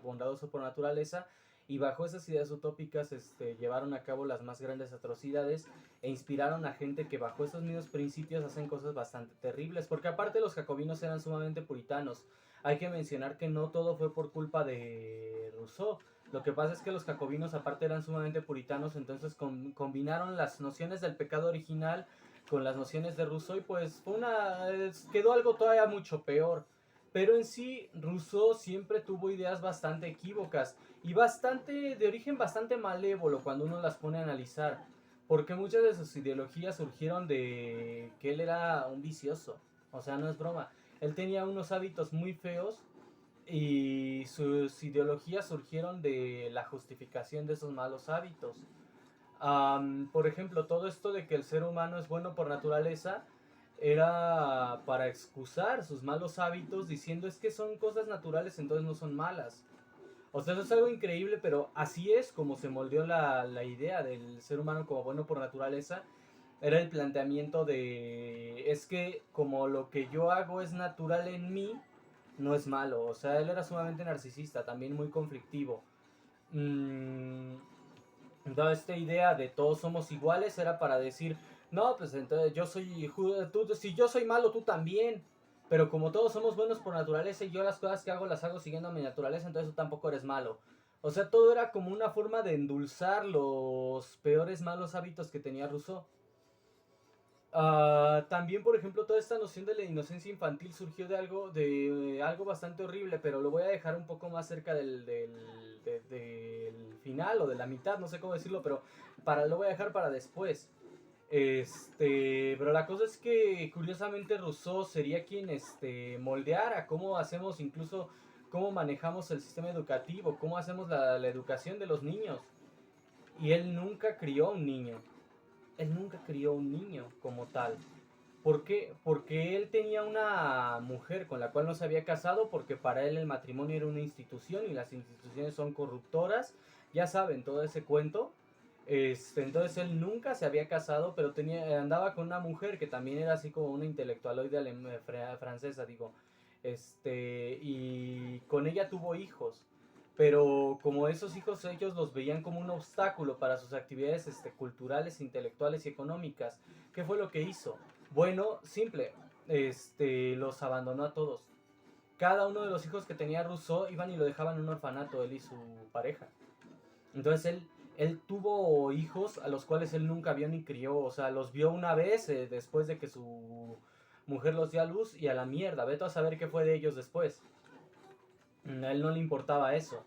bondadoso por naturaleza, y bajo esas ideas utópicas llevaron a cabo las más grandes atrocidades e inspiraron a gente que bajo esos mismos principios hacen cosas bastante terribles, porque aparte los jacobinos eran sumamente puritanos. Hay que mencionar que no todo fue por culpa de Rousseau. Lo que pasa es que los jacobinos aparte eran sumamente puritanos, entonces combinaron las nociones del pecado original con las nociones de Rousseau y pues quedó algo todavía mucho peor. Pero en sí, Rousseau siempre tuvo ideas bastante equívocas y bastante de origen bastante malévolo cuando uno las pone a analizar, porque muchas de sus ideologías surgieron de que él era un vicioso, o sea, no es broma. Él tenía unos hábitos muy feos y sus ideologías surgieron de la justificación de esos malos hábitos. Por ejemplo, todo esto de que el ser humano es bueno por naturaleza era para excusar sus malos hábitos diciendo es que son cosas naturales, entonces no son malas. O sea, eso es algo increíble, pero así es como se moldeó la idea del ser humano como bueno por naturaleza. Era el planteamiento de es que como lo que yo hago es natural en mí, no es malo. O sea, él era sumamente narcisista, también muy conflictivo. Mm, Toda esta idea de todos somos iguales era para decir, no, pues entonces yo soy, si yo soy malo, tú también. Pero como todos somos buenos por naturaleza y yo las cosas que hago las hago siguiendo mi naturaleza, entonces tú tampoco eres malo. O sea, todo era como una forma de endulzar los peores malos hábitos que tenía Rousseau. También, por ejemplo, toda esta noción de la inocencia infantil surgió de algo bastante horrible, pero lo voy a dejar un poco más cerca del final o de la mitad, no sé cómo decirlo, pero lo voy a dejar para después. Pero la cosa es que curiosamente Rousseau sería quien moldeara cómo hacemos incluso cómo manejamos el sistema educativo, cómo hacemos la educación de los niños. Y él nunca crió a un niño. Él nunca crió a un niño como tal. ¿Por qué? Porque él tenía una mujer con la cual no se había casado porque para él el matrimonio era una institución y las instituciones son corruptoras. Ya saben, todo ese cuento. Entonces él nunca se había casado, pero andaba con una mujer que también era así como una intelectualoide francesa, digo. Y con ella tuvo hijos. Pero como esos hijos ellos los veían como un obstáculo para sus actividades culturales, intelectuales y económicas. ¿Qué fue lo que hizo? Bueno, simple, los abandonó a todos. Cada uno de los hijos que tenía Rousseau iban y lo dejaban en un orfanato, él y su pareja. Entonces él tuvo hijos a los cuales él nunca vio ni crió, o sea, los vio una vez después de que su mujer los dio a luz y a la mierda, vete a saber qué fue de ellos después. A él no le importaba eso.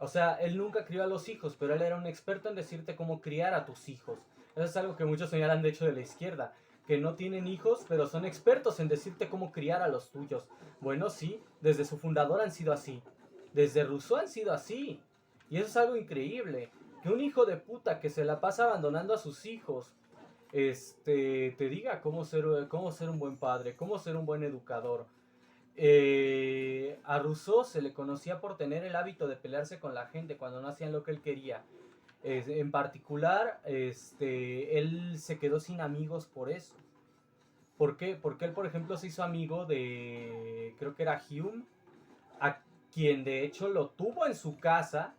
O sea, él nunca crió a los hijos, pero él era un experto en decirte cómo criar a tus hijos. Eso es algo que muchos señalan de hecho de la izquierda, que no tienen hijos, pero son expertos en decirte cómo criar a los tuyos. Bueno, sí, desde su fundador han sido así. Desde Rousseau han sido así. Y eso es algo increíble. Que un hijo de puta que se la pasa abandonando a sus hijos, te diga cómo ser un buen padre, cómo ser un buen educador. A Rousseau se le conocía por tener el hábito de pelearse con la gente cuando no hacían lo que él quería. En particular, él se quedó sin amigos por eso. ¿Por qué? Porque él, por ejemplo, se hizo amigo de, creo que era Hume, a quien de hecho lo tuvo en su casa.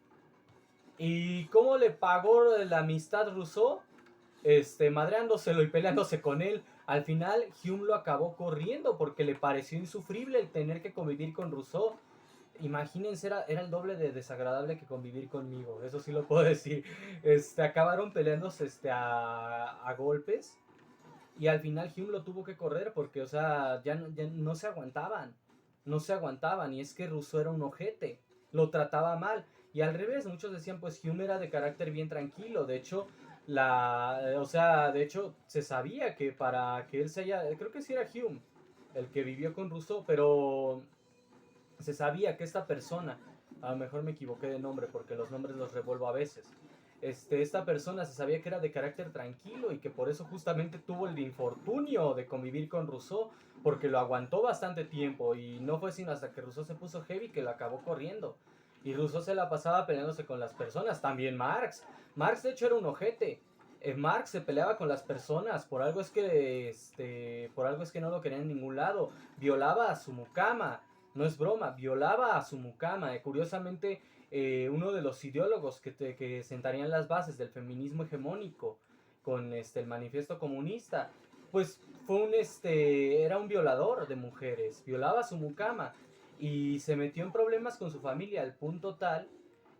¿Y cómo le pagó la amistad Rousseau? Madreándoselo y peleándose con él. Al final, Hume lo acabó corriendo porque le pareció insufrible el tener que convivir con Rousseau. Imagínense, era el doble de desagradable que convivir conmigo, eso sí lo puedo decir. Acabaron peleándose a golpes y al final Hume lo tuvo que correr porque, o sea, ya no se aguantaban. No se aguantaban y es que Rousseau era un ojete, lo trataba mal. Y al revés, muchos decían, pues Hume era de carácter bien tranquilo. De hecho, de hecho, se sabía que para que él se haya, creo que sí era Hume el que vivió con Rousseau, pero se sabía que esta persona, a lo mejor me equivoqué de nombre porque los nombres los revuelvo a veces, esta persona se sabía que era de carácter tranquilo y que por eso justamente tuvo el infortunio de convivir con Rousseau, porque lo aguantó bastante tiempo y no fue sino hasta que Rousseau se puso heavy que lo acabó corriendo. Y Rousseau se la pasaba peleándose con las personas, también Marx. Marx de hecho era un ojete. Marx se peleaba con las personas, por algo es que no lo querían en ningún lado. Violaba a su mucama, no es broma, violaba a su mucama. Curiosamente, uno de los ideólogos que sentarían las bases del feminismo hegemónico con el manifiesto comunista, pues era un violador de mujeres, violaba a su mucama y se metió en problemas con su familia al punto tal,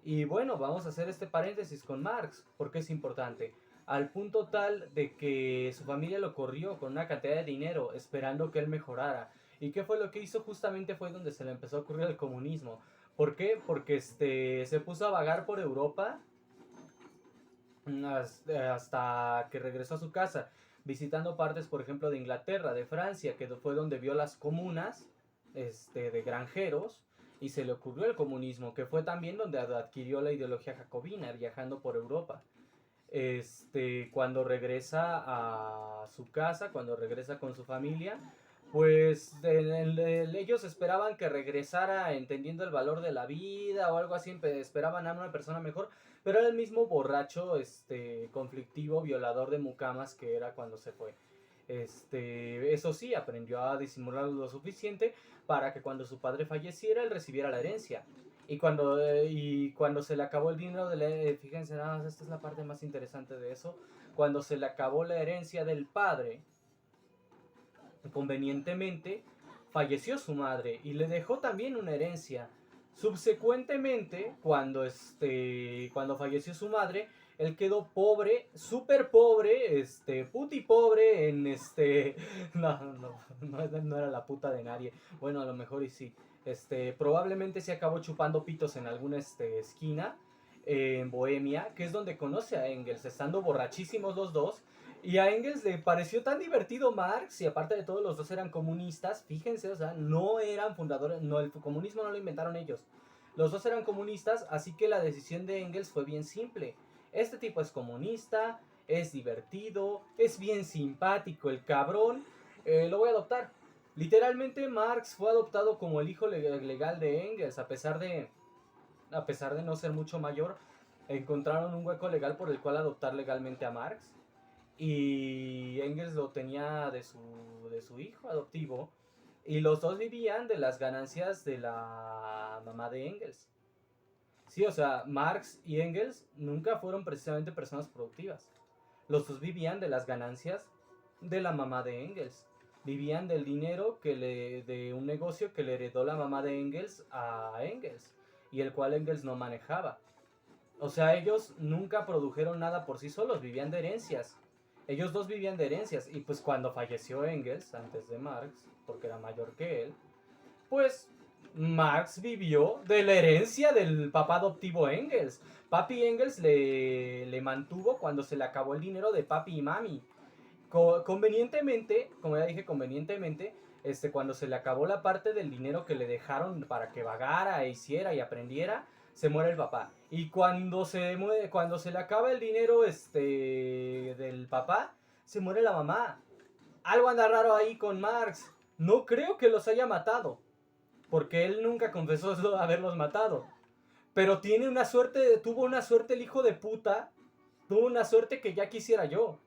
y bueno, vamos a hacer este paréntesis con Marx, porque es importante, al punto tal de que su familia lo corrió con una cantidad de dinero esperando que él mejorara. ¿Y qué fue lo que hizo? Justamente fue donde se le empezó a ocurrir el comunismo. ¿Por qué? Porque se puso a vagar por Europa hasta que regresó a su casa, visitando partes, por ejemplo, de Inglaterra, de Francia, que fue donde vio las comunas de granjeros, y se le ocurrió el comunismo, que fue también donde adquirió la ideología jacobina, viajando por Europa. Cuando regresa a su casa, cuando regresa con su familia, pues ellos esperaban que regresara entendiendo el valor de la vida o algo así, esperaban a una persona mejor, pero era el mismo borracho, conflictivo, violador de mucamas que era cuando se fue. Eso sí, aprendió a disimular lo suficiente para que cuando su padre falleciera, él recibiera la herencia. Y cuando se le acabó el dinero de fíjense, nada más, esta es la parte más interesante de eso. Cuando se le acabó la herencia del padre, convenientemente, falleció su madre y le dejó también una herencia. Subsecuentemente, cuando falleció su madre, él quedó pobre, súper pobre, puti pobre no era la puta de nadie. Bueno, a lo mejor y sí. Probablemente se acabó chupando pitos en alguna esquina en Bohemia, que es donde conoce a Engels, estando borrachísimos los dos. Y a Engels le pareció tan divertido Marx, y aparte de todo los dos eran comunistas, fíjense, o sea, no eran fundadores, no, el comunismo no lo inventaron ellos. Los dos eran comunistas, así que la decisión de Engels fue bien simple. Este tipo es comunista, es divertido, es bien simpático el cabrón, lo voy a adoptar. Literalmente Marx fue adoptado como el hijo legal de Engels, a pesar de no ser mucho mayor, encontraron un hueco legal por el cual adoptar legalmente a Marx. Y Engels lo tenía de su hijo adoptivo. Y los dos vivían de las ganancias de la mamá de Engels. Sí, o sea, Marx y Engels nunca fueron precisamente personas productivas. Los dos vivían de las ganancias de la mamá de Engels. Vivían del dinero de un negocio que le heredó la mamá de Engels a Engels, y el cual Engels no manejaba. O sea, ellos nunca produjeron nada por sí solos, vivían de herencias. Ellos dos vivían de herencias, y pues cuando falleció Engels, antes de Marx, porque era mayor que él, pues Marx vivió de la herencia del papá adoptivo Engels. Papi Engels le mantuvo cuando se le acabó el dinero de papi y mami. Convenientemente, como ya dije, convenientemente, cuando se le acabó la parte del dinero que le dejaron para que vagara, hiciera y aprendiera, se muere el papá. Y cuando se le acaba el dinero del papá, se muere la mamá. Algo anda raro ahí con Marx. No creo que los haya matado, porque él nunca confesó haberlos matado. Pero tuvo una suerte el hijo de puta. Tuvo una suerte que ya quisiera yo.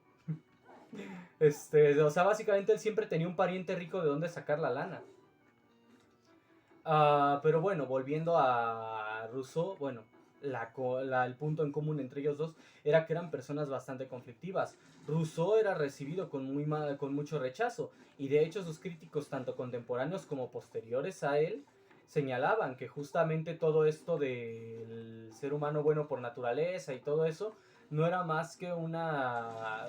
O sea, básicamente él siempre tenía un pariente rico de donde sacar la lana. Pero bueno, volviendo a Rousseau, bueno, el punto en común entre ellos dos era que eran personas bastante conflictivas. Rousseau era recibido con mucho rechazo, y de hecho sus críticos, tanto contemporáneos como posteriores a él, señalaban que justamente todo esto del ser humano bueno por naturaleza y todo eso no era más que una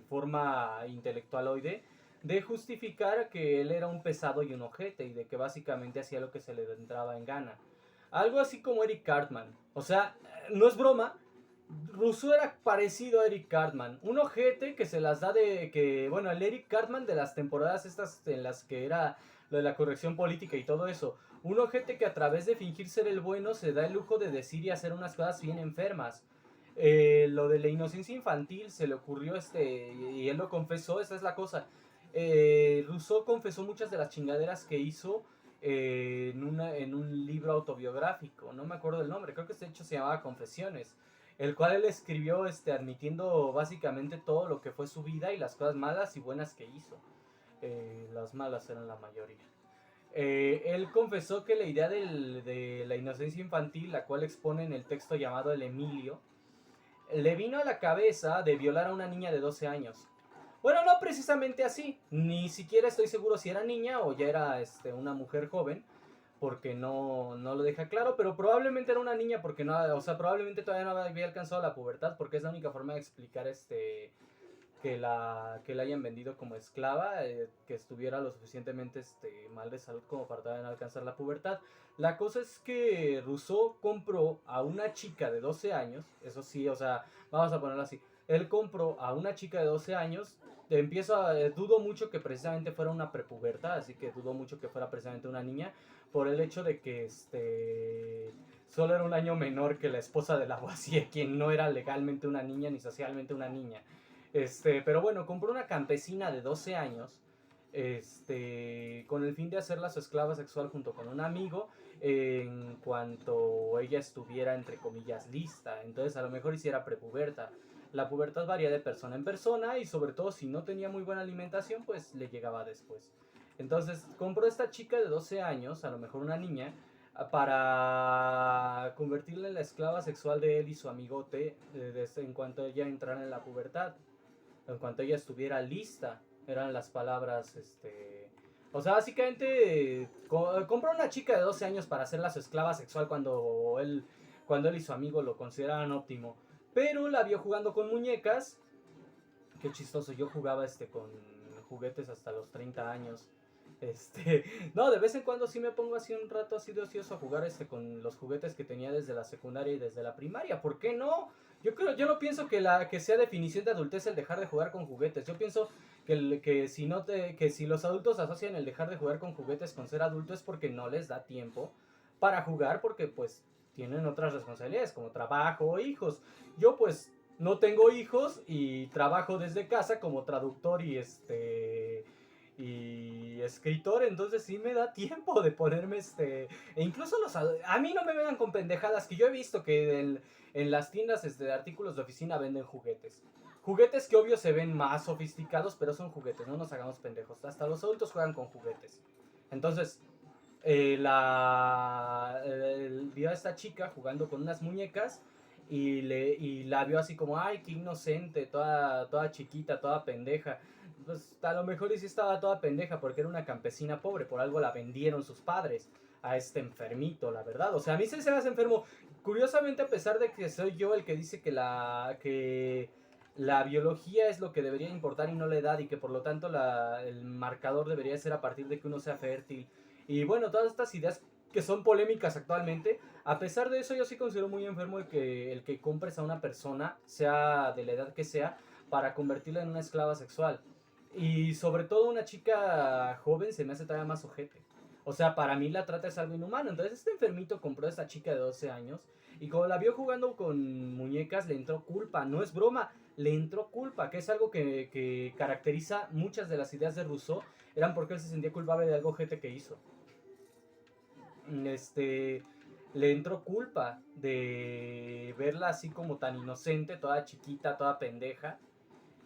forma intelectualoide de justificar que él era un pesado y un ojete, y de que básicamente hacía lo que se le entraba en gana. Algo así como Eric Cartman. O sea, no es broma. Rousseau era parecido a Eric Cartman. Un ojete que se las da el Eric Cartman de las temporadas estas en las que era lo de la corrección política y todo eso. Un ojete que a través de fingir ser el bueno se da el lujo de decir y hacer unas cosas bien enfermas. Lo de la inocencia infantil se le ocurrió y él lo confesó, esa es la cosa. Rousseau confesó muchas de las chingaderas que hizo en un libro autobiográfico, no me acuerdo del nombre, creo que de hecho se llamaba Confesiones, el cual él escribió admitiendo básicamente todo lo que fue su vida y las cosas malas y buenas que hizo. Las malas eran la mayoría. Él confesó que la idea de la inocencia infantil, la cual expone en el texto llamado El Emilio, le vino a la cabeza de violar a una niña de 12 años. Bueno, no precisamente así, ni siquiera estoy seguro si era niña o ya era una mujer joven, porque no lo deja claro, pero probablemente era una niña porque no, o sea, probablemente todavía no había alcanzado la pubertad, porque es la única forma de explicar que la hayan vendido como esclava, que estuviera lo suficientemente mal de salud como para todavía no alcanzar la pubertad. La cosa es que Rousseau compró a una chica de 12 años, eso sí, o sea, vamos a ponerlo así, él compró a una chica de 12 años, dudo mucho que precisamente fuera una prepuberta, así que dudo mucho que fuera precisamente una niña, por el hecho de que solo era un año menor que la esposa de Lavoisier, quien no era legalmente una niña ni socialmente una niña. Pero bueno, compró una campesina de 12 años, con el fin de hacerla su esclava sexual junto con un amigo, en cuanto ella estuviera, entre comillas, lista. Entonces a lo mejor hiciera prepuberta. La pubertad varía de persona en persona y sobre todo si no tenía muy buena alimentación, pues le llegaba después. Entonces compró esta chica de 12 años, a lo mejor una niña, para convertirla en la esclava sexual de él y su amigote en cuanto ella entrara en la pubertad, en cuanto ella estuviera lista, eran las palabras, o sea, básicamente compró una chica de 12 años para hacerla su esclava sexual cuando él y su amigo lo consideraban óptimo, pero la vio jugando con muñecas. Qué chistoso, yo jugaba con juguetes hasta los 30 años. No, de vez en cuando sí me pongo así un rato así de ocioso a jugar con los juguetes que tenía desde la secundaria y desde la primaria. ¿Por qué no? Yo no pienso que sea definición de adultez el dejar de jugar con juguetes. Yo pienso que si los adultos asocian el dejar de jugar con juguetes con ser adulto es porque no les da tiempo para jugar, porque pues tienen otras responsabilidades como trabajo o hijos. Yo pues no tengo hijos y trabajo desde casa como traductor y escritor, entonces sí me da tiempo de ponerme e incluso a mí no me vengan con pendejadas, que yo he visto que en las tiendas de artículos de oficina venden juguetes que obvio se ven más sofisticados, pero son juguetes, no nos hagamos pendejos, hasta los adultos juegan con juguetes. Entonces vio a esta chica jugando con unas muñecas y la vio así como, ay, qué inocente, toda chiquita, toda pendeja. Pues a lo mejor sí estaba toda pendeja porque era una campesina pobre, por algo la vendieron sus padres a este enfermito, la verdad. O sea, a mí se me hace enfermo. Curiosamente, a pesar de que soy yo el que dice que la biología es lo que debería importar y no la edad, y que por lo tanto el marcador debería ser a partir de que uno sea fértil. Y bueno, todas estas ideas que son polémicas actualmente, a pesar de eso yo sí considero muy enfermo el que compres a una persona, sea de la edad que sea, para convertirla en una esclava sexual. Y sobre todo una chica joven se me hace todavía más ojete. O sea, para mí la trata es algo inhumano. Entonces este enfermito compró a esta chica de 12 años y como la vio jugando con muñecas le entró culpa. No es broma, le entró culpa, que es algo que caracteriza muchas de las ideas de Rousseau. Eran porque él se sentía culpable de algo ojete que hizo. Le entró culpa de verla así como tan inocente, toda chiquita, toda pendeja.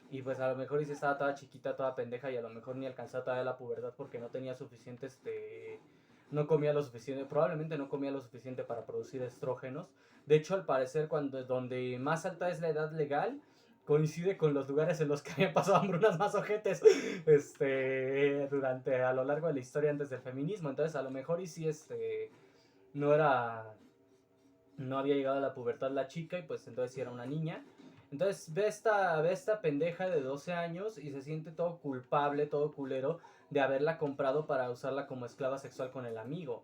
Y pues a lo mejor sí estaba toda chiquita, toda pendeja y a lo mejor ni alcanzaba todavía la pubertad porque no tenía suficiente, no comía lo suficiente, probablemente no comía lo suficiente para producir estrógenos. De hecho, al parecer, donde más alta es la edad legal, coincide con los lugares en los que habían pasado hambrunas más ojetes a lo largo de la historia antes del feminismo. Entonces, a lo mejor y sí, no era, no había llegado a la pubertad la chica y pues entonces sí era una niña. Entonces ve esta pendeja de 12 años y se siente todo culpable, todo culero de haberla comprado para usarla como esclava sexual con el amigo.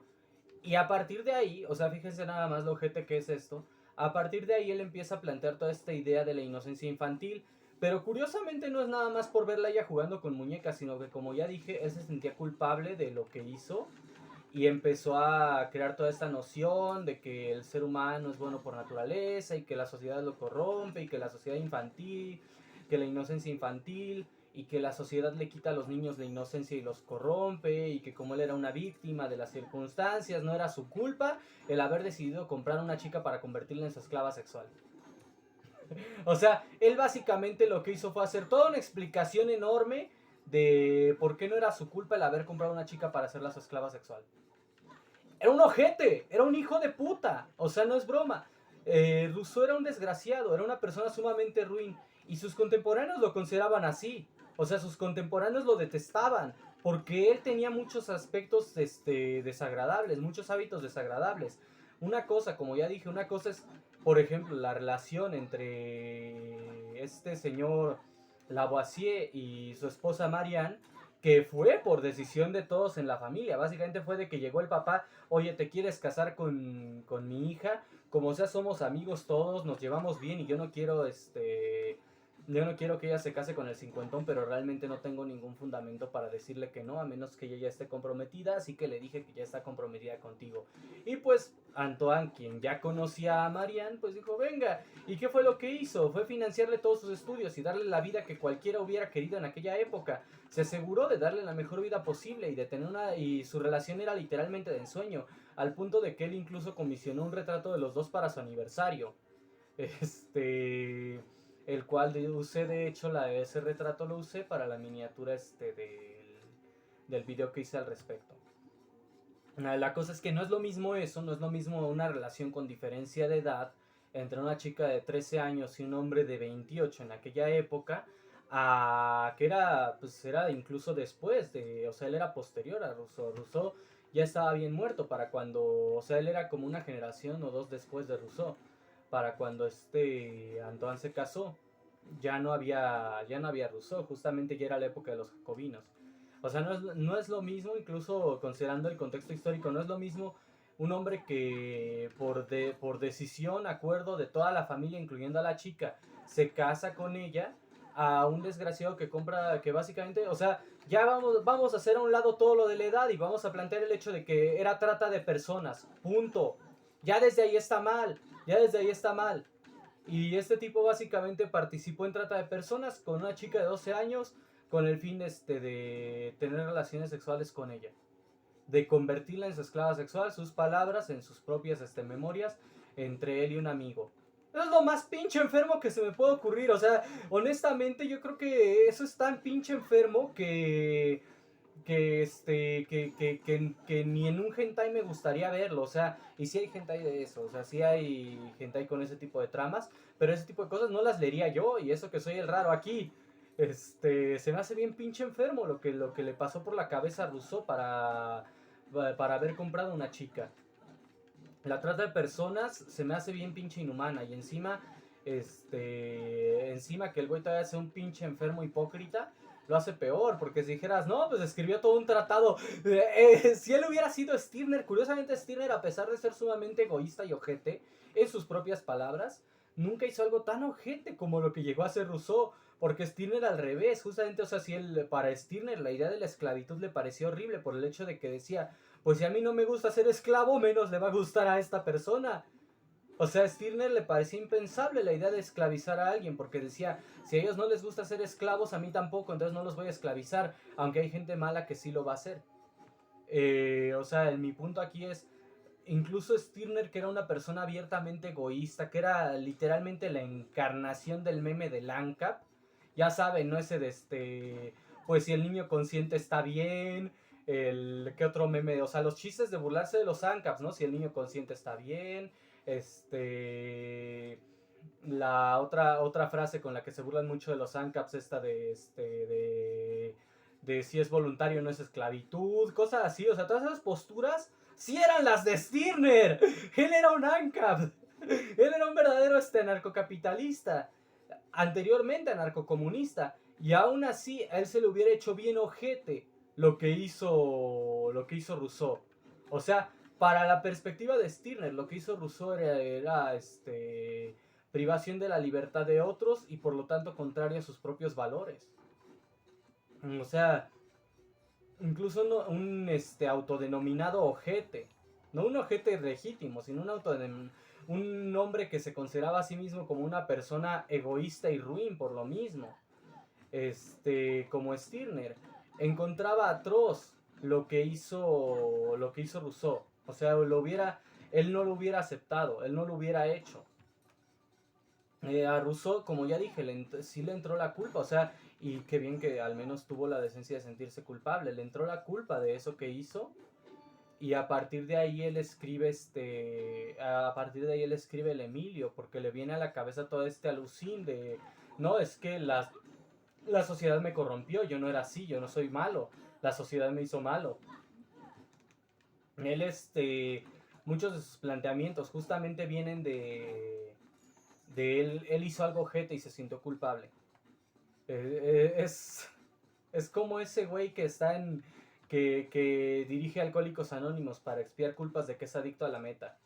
Y a partir de ahí, o sea, fíjense nada más lo ojete que es esto, a partir de ahí él empieza a plantear toda esta idea de la inocencia infantil, pero curiosamente no es nada más por verla ella jugando con muñecas, sino que como ya dije, él se sentía culpable de lo que hizo y empezó a crear toda esta noción de que el ser humano es bueno por naturaleza y que la sociedad lo corrompe y que la sociedad infantil, que la inocencia infantil y que la sociedad le quita a los niños la inocencia y los corrompe y que como él era una víctima de las circunstancias, no era su culpa el haber decidido comprar a una chica para convertirla en su esclava sexual. O sea, él básicamente lo que hizo fue hacer toda una explicación enorme de por qué no era su culpa el haber comprado a una chica para hacerla su esclava sexual. Era un ojete, era un hijo de puta. O sea, no es broma. Rousseau era un desgraciado, era una persona sumamente ruin. Y sus contemporáneos lo consideraban así. O sea, sus contemporáneos lo detestaban. Porque él tenía muchos aspectos desagradables, muchos hábitos desagradables. Una cosa, como ya dije, una cosa es, por ejemplo, la relación entre este señor Lavoisier y su esposa Marianne, que fue por decisión de todos en la familia. Básicamente fue de que llegó el papá, oye, ¿te quieres casar con mi hija? Como sea, somos amigos todos, nos llevamos bien y yo no quiero que ella se case con el cincuentón, pero realmente no tengo ningún fundamento para decirle que no, a menos que ella ya esté comprometida, así que le dije que ya está comprometida contigo. Y pues Antoine, quien ya conocía a Marianne, pues dijo, venga. ¿Y qué fue lo que hizo? Fue financiarle todos sus estudios y darle la vida que cualquiera hubiera querido en aquella época. Se aseguró de darle la mejor vida posible y de tener y su relación era literalmente de ensueño, al punto de que él incluso comisionó un retrato de los dos para su aniversario. El cual usé, de hecho, ese retrato lo usé para la miniatura del video que hice al respecto. La cosa es que no es lo mismo eso, no es lo mismo una relación con diferencia de edad entre una chica de 13 años y un hombre de 28 en aquella época, a que era, pues era incluso después o sea, él era posterior a Rousseau. Rousseau ya estaba bien muerto para cuando, o sea, él era como una generación o dos después de Rousseau, para cuando Antoine se casó. Ya no había Rousseau, justamente ya era la época de los jacobinos. O sea, no es lo mismo, incluso considerando el contexto histórico, no es lo mismo un hombre que por decisión, acuerdo de toda la familia, incluyendo a la chica, se casa con ella, a un desgraciado que compra, que básicamente, o sea, ya vamos a hacer a un lado todo lo de la edad y vamos a plantear el hecho de que era trata de personas, punto. Ya desde ahí está mal, ya desde ahí está mal. Y este tipo básicamente participó en trata de personas con una chica de 12 años con el fin de tener relaciones sexuales con ella. De convertirla en su esclava sexual, sus palabras en sus propias memorias entre él y un amigo. Es lo más pinche enfermo que se me puede ocurrir. O sea, honestamente yo creo que eso es tan pinche enfermo que ni en un hentai me gustaría verlo, o sea, y sí hay hentai de eso, o sea, sí hay hentai con ese tipo de tramas, pero ese tipo de cosas no las leería yo, y eso que soy el raro aquí. Se me hace bien pinche enfermo lo que le pasó por la cabeza a Rousseau para haber comprado una chica. La trata de personas se me hace bien pinche inhumana, y encima que el güey todavía sea un pinche enfermo hipócrita, lo hace peor, porque si dijeras, no, pues escribió todo un tratado. Si él hubiera sido Stirner, curiosamente Stirner, a pesar de ser sumamente egoísta y ojete, en sus propias palabras, nunca hizo algo tan ojete como lo que llegó a hacer Rousseau, porque Stirner al revés, justamente, o sea, si él, para Stirner la idea de la esclavitud le pareció horrible por el hecho de que decía, pues si a mí no me gusta ser esclavo, menos le va a gustar a esta persona. O sea, a Stirner le parecía impensable la idea de esclavizar a alguien, porque decía, si a ellos no les gusta ser esclavos, a mí tampoco, entonces no los voy a esclavizar, aunque hay gente mala que sí lo va a hacer. O sea, mi punto aquí es, incluso Stirner, que era una persona abiertamente egoísta, que era literalmente la encarnación del meme de ANCAP, ya saben, ¿no? Ese pues si el niño consciente está bien, ¿qué otro meme? O sea, los chistes de burlarse de los ANCAPs, ¿no? Si el niño consciente está bien, la otra frase con la que se burlan mucho de los ANCAPs, esta de si es voluntario no es esclavitud, cosas así, o sea, todas esas posturas sí eran las de Stirner. Él era un ANCAP. Él era un verdadero narcocapitalista. Anteriormente anarcocomunista. Y aún así, a él se le hubiera hecho bien ojete lo que hizo Rousseau. O sea, para la perspectiva de Stirner, lo que hizo Rousseau era privación de la libertad de otros y por lo tanto contrario a sus propios valores. O sea, incluso un autodenominado ojete, no un ojete legítimo, sino un hombre que se consideraba a sí mismo como una persona egoísta y ruin por lo mismo, como Stirner, encontraba atroz lo que hizo Rousseau. O sea, él no lo hubiera aceptado, él no lo hubiera hecho. A Rousseau, como ya dije, sí le entró la culpa, o sea, y qué bien que al menos tuvo la decencia de sentirse culpable, le entró la culpa de eso que hizo, y a partir de ahí él escribe el Emilio, porque le viene a la cabeza todo este alucín de, no, es que la sociedad me corrompió, yo no era así, yo no soy malo, la sociedad me hizo malo. Él, muchos de sus planteamientos justamente vienen de él hizo algo jete y se sintió culpable. Es como ese güey que está que dirige Alcohólicos Anónimos para expiar culpas de que es adicto a la meta.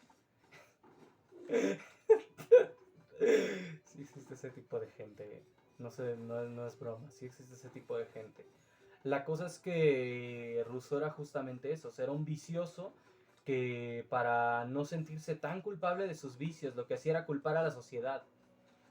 Sí existe ese tipo de gente. No sé, no es broma. Sí existe ese tipo de gente. La cosa es que Rousseau era justamente eso. O sea, era un vicioso que para no sentirse tan culpable de sus vicios, lo que hacía era culpar a la sociedad.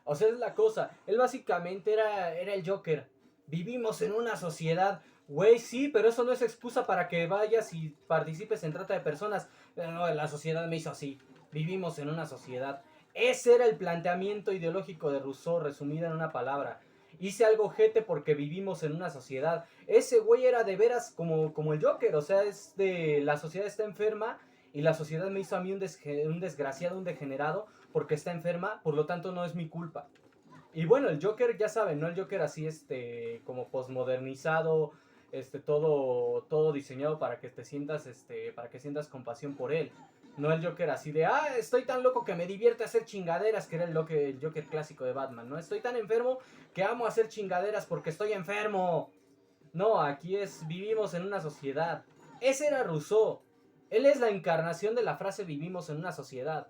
O sea, es la cosa. Él básicamente era el Joker. Vivimos en una sociedad. Güey, sí, pero eso no es excusa para que vayas y participes en trata de personas. No, la sociedad me hizo así. Vivimos en una sociedad. Ese era el planteamiento ideológico de Rousseau, resumido en una palabra. Hice algo jete porque vivimos en una sociedad. Ese güey era de veras como el Joker. O sea, la sociedad está enferma y la sociedad me hizo a mí un desgraciado, un degenerado, porque está enferma, por lo tanto no es mi culpa. Y bueno, el Joker, ya saben, ¿no? El Joker así, como posmodernizado, todo diseñado para que te sientas, para que sientas compasión por él. No el Joker así de, estoy tan loco que me divierte hacer chingaderas, que era el Joker clásico de Batman, ¿no? Estoy tan enfermo que amo hacer chingaderas porque estoy enfermo. No, aquí vivimos en una sociedad. Ese era Rousseau. Él es la encarnación de la frase vivimos en una sociedad.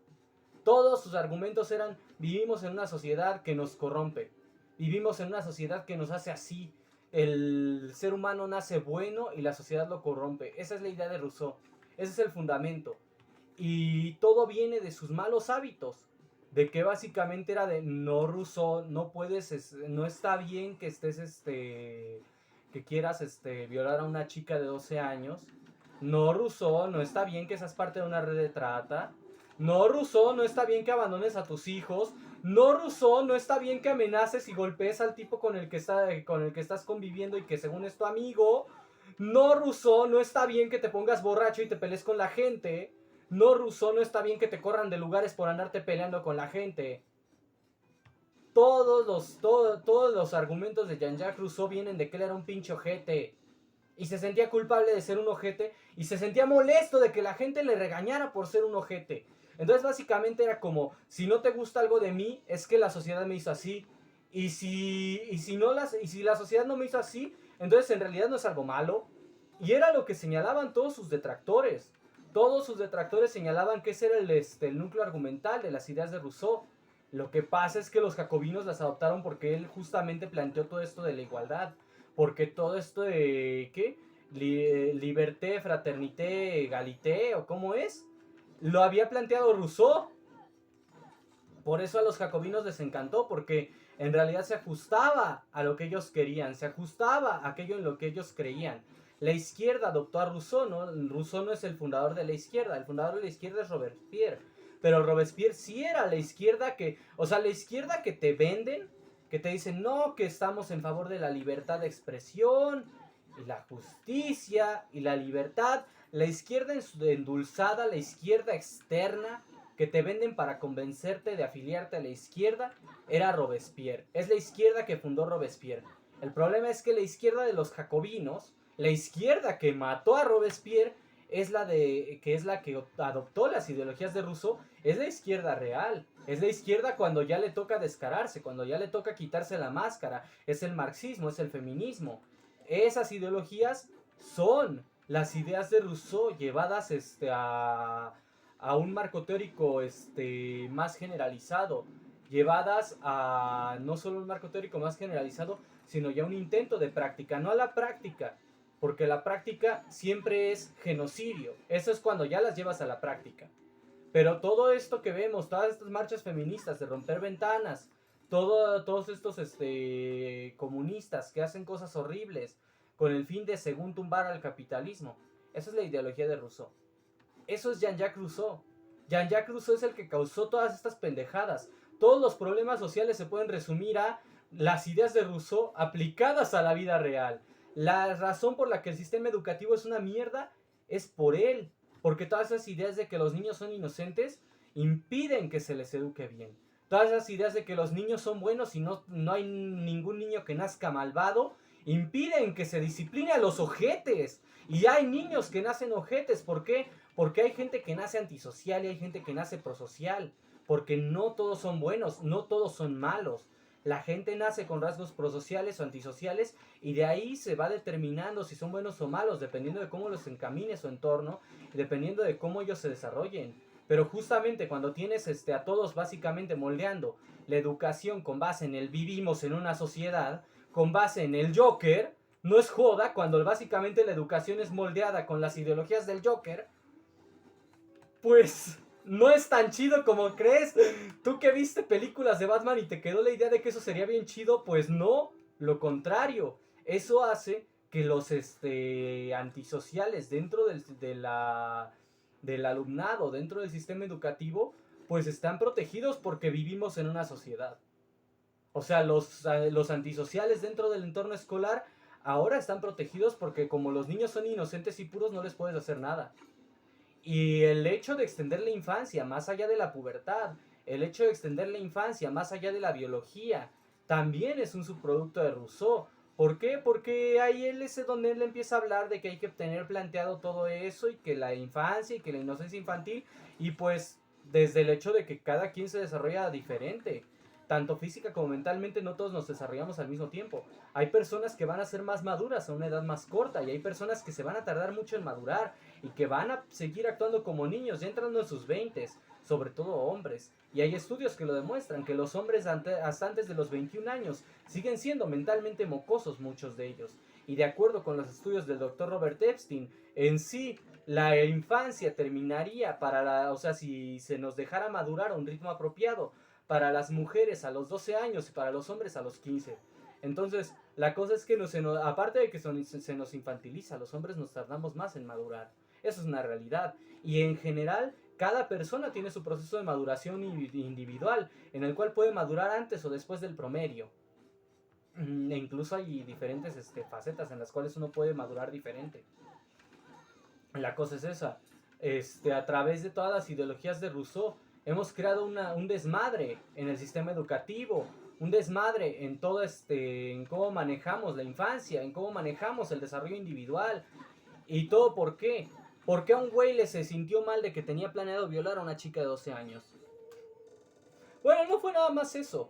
Todos sus argumentos eran, vivimos en una sociedad que nos corrompe, vivimos en una sociedad que nos hace así, el ser humano nace bueno y la sociedad lo corrompe. Esa es la idea de Rousseau, ese es el fundamento. Y todo viene de sus malos hábitos, de que básicamente era de, no Rousseau, no puedes, no está bien que estés, que quieras, violar a una chica de 12 años. No Rousseau, no está bien que seas parte de una red de trata. No Rousseau, no está bien que abandones a tus hijos. No Rousseau, no está bien que amenaces y golpees al tipo con el que estás conviviendo y que según es tu amigo. No Rousseau, no está bien que te pongas borracho y te pelees con la gente. No Rousseau, no está bien que te corran de lugares por andarte peleando con la gente. Todos los argumentos de Jean-Jacques Rousseau vienen de que él era un pinche ojete. Y se sentía culpable de ser un ojete. Y se sentía molesto de que la gente le regañara por ser un ojete. Entonces básicamente era como, si no te gusta algo de mí, es que la sociedad me hizo así. Y si la sociedad no me hizo así, entonces en realidad no es algo malo. Y era lo que señalaban todos sus detractores. Todos sus detractores señalaban que ese era el núcleo argumental de las ideas de Rousseau. Lo que pasa es que los jacobinos las adoptaron porque él justamente planteó todo esto de la igualdad. Porque todo esto de, ¿qué? Liberté, fraternité, egalité, o cómo es, lo había planteado Rousseau. Por eso a los jacobinos les encantó, porque en realidad se ajustaba a lo que ellos querían, se ajustaba a aquello en lo que ellos creían. La izquierda adoptó a Rousseau, ¿no? Rousseau no es el fundador de la izquierda, el fundador de la izquierda es Robespierre. Pero Robespierre sí era la izquierda la izquierda que te venden, que te dicen, no, que estamos en favor de la libertad de expresión, y la justicia, y la libertad. La izquierda endulzada, la izquierda externa, que te venden para convencerte de afiliarte a la izquierda, era Robespierre. Es la izquierda que fundó Robespierre. El problema es que la izquierda de los jacobinos, la izquierda que mató a Robespierre, es la que adoptó las ideologías de Rousseau, es la izquierda real. Es la izquierda cuando ya le toca descararse, cuando ya le toca quitarse la máscara. Es el marxismo, es el feminismo. Esas ideologías son las ideas de Rousseau llevadas a un marco teórico más generalizado, llevadas a no solo un marco teórico más generalizado, sino ya un intento de práctica, no a la práctica, porque la práctica siempre es genocidio. Eso es cuando ya las llevas a la práctica. Pero todo esto que vemos, todas estas marchas feministas de romper ventanas, todos estos comunistas que hacen cosas horribles con el fin de, según, tumbar al capitalismo, esa es la ideología de Rousseau. Eso es Jean-Jacques Rousseau. Jean-Jacques Rousseau es el que causó todas estas pendejadas. Todos los problemas sociales se pueden resumir a las ideas de Rousseau aplicadas a la vida real. La razón por la que el sistema educativo es una mierda es por él. Porque todas esas ideas de que los niños son inocentes impiden que se les eduque bien. Todas esas ideas de que los niños son buenos y no hay ningún niño que nazca malvado impiden que se discipline a los ojetes. Y hay niños que nacen ojetes. ¿Por qué? Porque hay gente que nace antisocial y hay gente que nace prosocial. Porque no todos son buenos, no todos son malos. La gente nace con rasgos prosociales o antisociales y de ahí se va determinando si son buenos o malos, dependiendo de cómo los encamine su entorno y dependiendo de cómo ellos se desarrollen. Pero justamente cuando tienes a todos básicamente moldeando la educación con base en el vivimos en una sociedad, con base en el Joker, no es joda cuando básicamente la educación es moldeada con las ideologías del Joker, pues no es tan chido como crees. Tú que viste películas de Batman y te quedó la idea de que eso sería bien chido, pues no, lo contrario. Eso hace que los antisociales dentro del alumnado, dentro del sistema educativo, pues están protegidos porque vivimos en una sociedad. O sea, los antisociales dentro del entorno escolar ahora están protegidos porque como los niños son inocentes y puros no les puedes hacer nada. Y el hecho de extender la infancia más allá de la pubertad, el hecho de extender la infancia más allá de la biología, también es un subproducto de Rousseau. ¿Por qué? Porque ahí él es donde él empieza a hablar de que hay que tener planteado todo eso y que la infancia y que la inocencia infantil, y pues desde el hecho de que cada quien se desarrolla diferente, tanto física como mentalmente, no todos nos desarrollamos al mismo tiempo. Hay personas que van a ser más maduras a una edad más corta y hay personas que se van a tardar mucho en madurar y que van a seguir actuando como niños ya entrando en sus 20s, sobre todo hombres. Y hay estudios que lo demuestran, que los hombres hasta antes de los 21 años siguen siendo mentalmente mocosos muchos de ellos. Y de acuerdo con los estudios del doctor Robert Epstein, en sí la infancia terminaría o sea, si se nos dejara madurar a un ritmo apropiado, para las mujeres a los 12 años y para los hombres a los 15. Entonces, la cosa es que aparte de que se nos infantiliza, los hombres nos tardamos más en madurar. Eso es una realidad. Y en general, cada persona tiene su proceso de maduración individual, en el cual puede madurar antes o después del promedio. E incluso hay diferentes facetas en las cuales uno puede madurar diferente. La cosa es esa. A través de todas las ideologías de Rousseau, hemos creado un desmadre en el sistema educativo, un desmadre en todo en cómo manejamos la infancia, en cómo manejamos el desarrollo individual. ¿Y todo por qué? ¿Por qué a un güey se sintió mal de que tenía planeado violar a una chica de 12 años? Bueno, no fue nada más eso.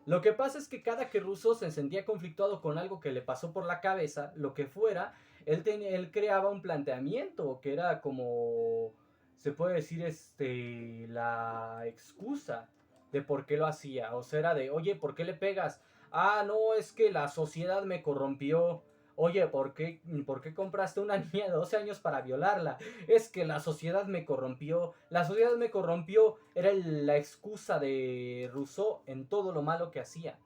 Lo que pasa es que cada que Rousseau se sentía conflictuado con algo que le pasó por la cabeza, lo que fuera, él creaba un planteamiento que era como, se puede decir, la excusa de por qué lo hacía. O sea, era de, oye, ¿por qué le pegas? Ah, no, es que la sociedad me corrompió. Oye, ¿por qué compraste una niña de 12 años para violarla? Es que la sociedad me corrompió. La sociedad me corrompió era la excusa de Rousseau en todo lo malo que hacía.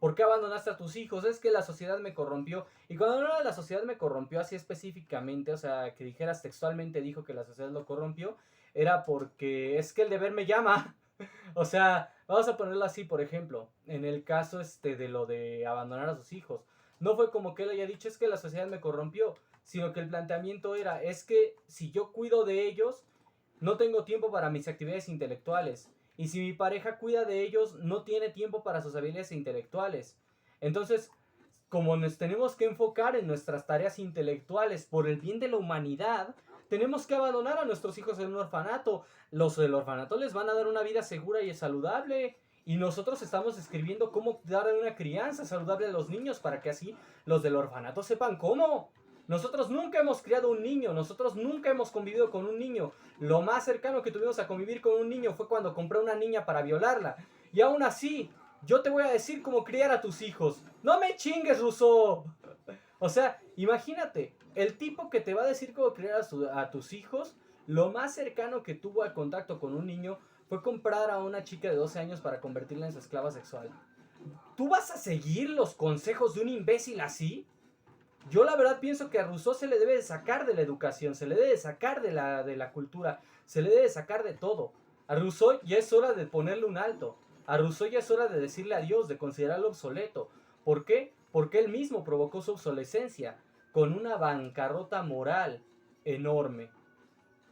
¿Por qué abandonaste a tus hijos? Es que la sociedad me corrompió. Y cuando no, la sociedad me corrompió así específicamente, o sea, que dijeras textualmente dijo que la sociedad lo corrompió, era porque es que el deber me llama. O sea, vamos a ponerlo así, por ejemplo, en el caso de lo de abandonar a sus hijos. No fue como que él haya dicho es que la sociedad me corrompió, sino que el planteamiento era es que si yo cuido de ellos, no tengo tiempo para mis actividades intelectuales. Y si mi pareja cuida de ellos, no tiene tiempo para sus habilidades intelectuales. Entonces, como nos tenemos que enfocar en nuestras tareas intelectuales por el bien de la humanidad, tenemos que abandonar a nuestros hijos en un orfanato. Los del orfanato les van a dar una vida segura y saludable. Y nosotros estamos escribiendo cómo dar una crianza saludable a los niños para que así los del orfanato sepan cómo. Nosotros nunca hemos criado un niño, nosotros nunca hemos convivido con un niño. Lo más cercano que tuvimos a convivir con un niño fue cuando compré una niña para violarla. Y aún así, yo te voy a decir cómo criar a tus hijos. ¡No me chingues, Rousseau! O sea, imagínate, el tipo que te va a decir cómo criar a tus hijos, lo más cercano que tuvo al contacto con un niño fue comprar a una chica de 12 años para convertirla en su esclava sexual. ¿Tú vas a seguir los consejos de un imbécil así? Yo la verdad pienso que a Rousseau se le debe de sacar de la educación, se le debe de sacar de la cultura, se le debe de sacar de todo. A Rousseau ya es hora de ponerle un alto. A Rousseau ya es hora de decirle adiós, de considerarlo obsoleto. ¿Por qué? Porque él mismo provocó su obsolescencia con una bancarrota moral enorme.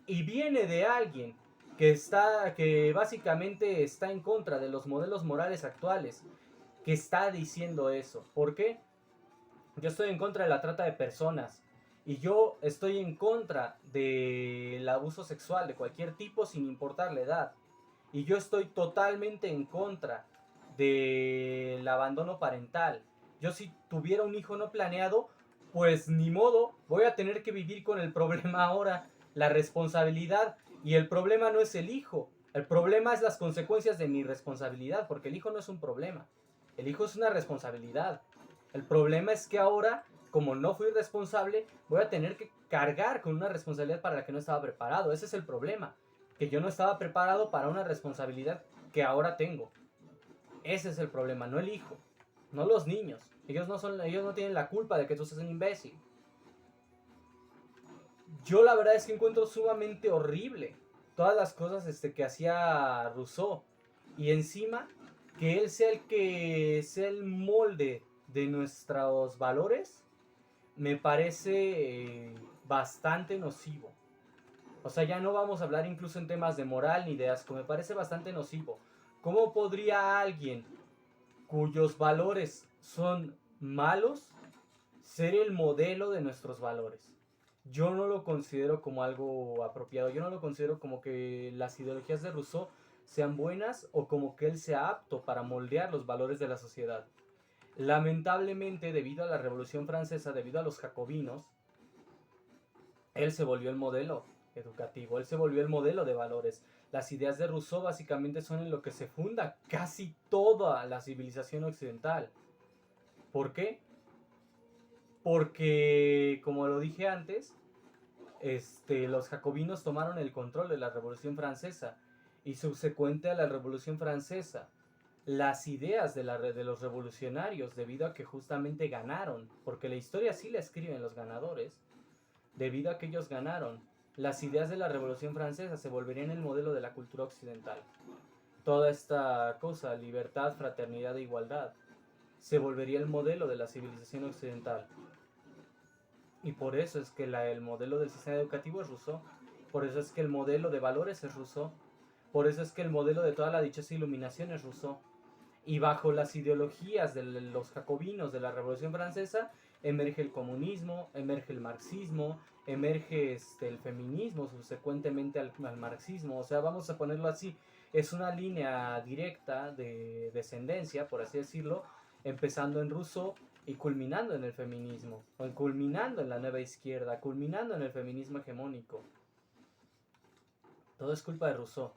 Y viene de alguien que básicamente está en contra de los modelos morales actuales, que está diciendo eso. ¿Por qué? Yo estoy en contra de la trata de personas. Y yo estoy en contra del abuso sexual de cualquier tipo sin importar la edad. Y yo estoy totalmente en contra del abandono parental. Yo si tuviera un hijo no planeado, pues ni modo, voy a tener que vivir con el problema ahora, la responsabilidad. Y el problema no es el hijo, el problema es las consecuencias de mi responsabilidad, porque el hijo no es un problema, el hijo es una responsabilidad. El problema es que ahora, como no fui responsable, voy a tener que cargar con una responsabilidad para la que no estaba preparado. Ese es el problema, que yo no estaba preparado para una responsabilidad que ahora tengo. Ese es el problema, no el hijo, no los niños. Ellos no tienen la culpa de que tú seas un imbécil. Yo la verdad es que encuentro sumamente horrible todas las cosas que hacía Rousseau. Y encima, que él sea el que sea el molde de nuestros valores, me parece bastante nocivo. O sea, ya no vamos a hablar incluso en temas de moral ni de asco, me parece bastante nocivo. ¿Cómo podría alguien cuyos valores son malos ser el modelo de nuestros valores? Yo no lo considero como algo apropiado, yo no lo considero como que las ideologías de Rousseau sean buenas o como que él sea apto para moldear los valores de la sociedad. Lamentablemente, debido a la Revolución Francesa, debido a los jacobinos, él se volvió el modelo educativo, él se volvió el modelo de valores. Las ideas de Rousseau básicamente son en lo que se funda casi toda la civilización occidental. ¿Por qué? Porque, como lo dije antes, los jacobinos tomaron el control de la Revolución Francesa y subsecuente a la Revolución Francesa, las ideas de los revolucionarios, debido a que justamente ganaron, porque la historia sí la escriben los ganadores, debido a que ellos ganaron, las ideas de la Revolución Francesa se volverían el modelo de la cultura occidental. Toda esta cosa, libertad, fraternidad e igualdad, se volvería el modelo de la civilización occidental. Y por eso es que el modelo del sistema educativo es Rousseau. Por eso es que el modelo de valores es Rousseau. Por eso es que el modelo de toda la dichosa iluminación es Rousseau. Y bajo las ideologías de los jacobinos de la Revolución Francesa emerge el comunismo, emerge el marxismo, emerge el feminismo subsecuentemente al marxismo. O sea, vamos a ponerlo así, es una línea directa de descendencia, por así decirlo, empezando en Rousseau y culminando en el feminismo, o culminando en la nueva izquierda, culminando en el feminismo hegemónico. Todo es culpa de Rousseau.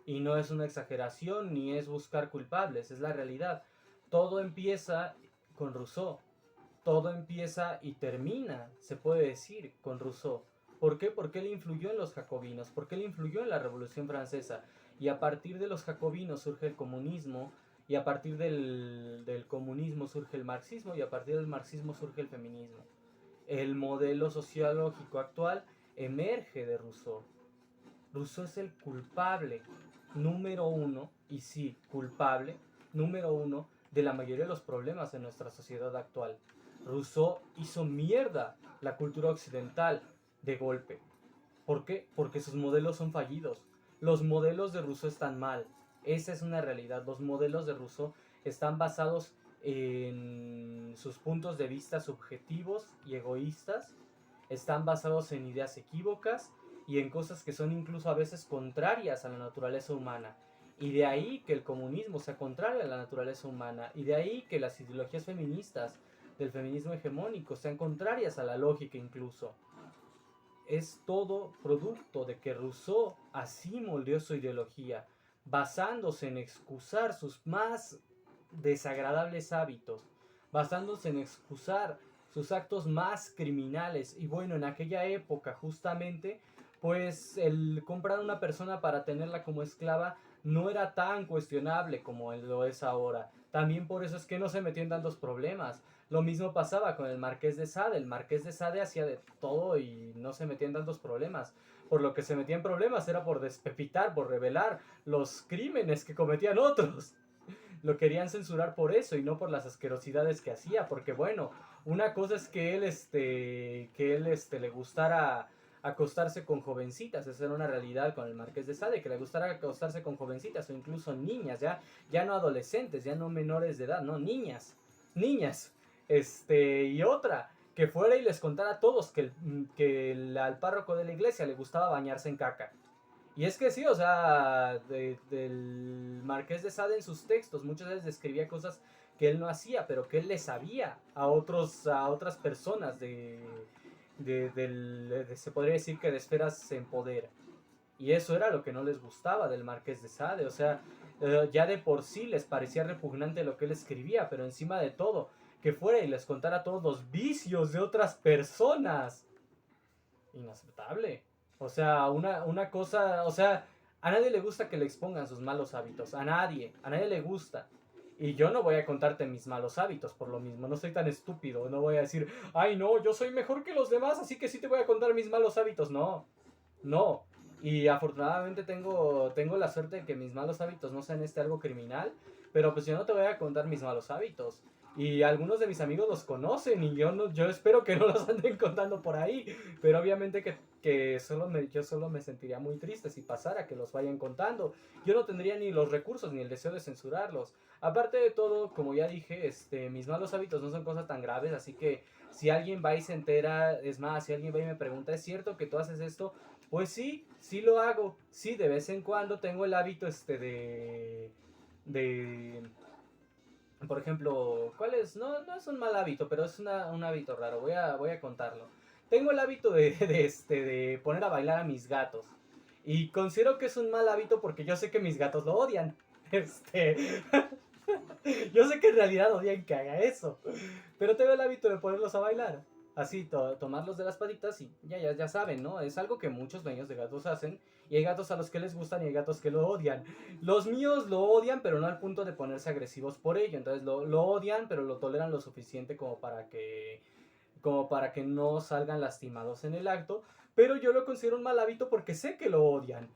Y no es una exageración ni es buscar culpables, es la realidad. Todo empieza con Rousseau. Todo empieza y termina, se puede decir, con Rousseau. ¿Por qué? Porque él influyó en los jacobinos, porque él influyó en la Revolución Francesa. Y a partir de los jacobinos surge el comunismo, y a partir del comunismo surge el marxismo, y a partir del marxismo surge el feminismo. El modelo sociológico actual emerge de Rousseau. Rousseau es el culpable número uno, y sí, culpable número uno de la mayoría de los problemas de nuestra sociedad actual. Rousseau hizo mierda la cultura occidental de golpe. ¿Por qué? Porque sus modelos son fallidos. Los modelos de Rousseau están mal. Esa es una realidad. Los modelos de Rousseau están basados en sus puntos de vista subjetivos y egoístas. Están basados en ideas equívocas y en cosas que son incluso a veces contrarias a la naturaleza humana. Y de ahí que el comunismo sea contrario a la naturaleza humana. Y de ahí que las ideologías feministas del feminismo hegemónico sean contrarias a la lógica incluso. Es todo producto de que Rousseau así moldeó su ideología, basándose en excusar sus más desagradables hábitos, basándose en excusar sus actos más criminales. Y bueno, en aquella época justamente, pues el comprar a una persona para tenerla como esclava no era tan cuestionable como lo es ahora. También por eso es que no se metió en tantos problemas. Lo mismo pasaba con el Marqués de Sade. El Marqués de Sade hacía de todo y no se metía en tantos problemas. Por lo que se metía en problemas era por despepitar, por revelar los crímenes que cometían otros. Lo querían censurar por eso y no por las asquerosidades que hacía, porque bueno, una cosa es que él le gustara acostarse con jovencitas, esa era una realidad con el Marqués de Sade, que le gustara acostarse con jovencitas o incluso niñas, ya no adolescentes, ya no menores de edad, no, niñas, y otra, que fuera y les contara a todos al párroco de la iglesia le gustaba bañarse en caca. Y es que sí, o sea, del Marqués de Sade en sus textos muchas veces describía cosas que él no hacía, pero que él le sabía a otras personas se podría decir que de esferas en poder. Y eso era lo que no les gustaba del Marqués de Sade, o sea, ya de por sí les parecía repugnante lo que él escribía, pero encima de todo, que fuera y les contara todos los vicios de otras personas. Inaceptable. O sea, una cosa, o sea, a nadie le gusta que le expongan sus malos hábitos, a nadie le gusta. Y yo no voy a contarte mis malos hábitos por lo mismo, no soy tan estúpido, no voy a decir, ay no, yo soy mejor que los demás, así que sí te voy a contar mis malos hábitos, no, no. Y afortunadamente tengo la suerte de que mis malos hábitos no sean algo criminal, pero pues yo no te voy a contar mis malos hábitos. Y algunos de mis amigos los conocen y yo espero que no los anden contando por ahí. Pero obviamente que yo solo me sentiría muy triste si pasara que los vayan contando. Yo no tendría ni los recursos ni el deseo de censurarlos. Aparte de todo, como ya dije, mis malos hábitos no son cosas tan graves, así que si alguien va y se entera, es más, si alguien va y me pregunta, ¿es cierto que tú haces esto? Pues sí, sí lo hago. Sí, de vez en cuando tengo el hábito de por ejemplo, ¿cuál es? No, no es un mal hábito, pero es un hábito raro. Voy a contarlo. Tengo el hábito de poner a bailar a mis gatos. Y considero que es un mal hábito porque yo sé que mis gatos lo odian. Yo sé que en realidad odian que haga eso. Pero tengo el hábito de ponerlos a bailar. Así, tomarlos de las patitas y ya saben, ¿no? Es algo que muchos dueños de gatos hacen. Y hay gatos a los que les gustan y hay gatos que lo odian. Los míos lo odian, pero no al punto de ponerse agresivos por ello. Entonces lo odian, pero lo toleran lo suficiente como para que no salgan lastimados en el acto. Pero yo lo considero un mal hábito porque sé que lo odian.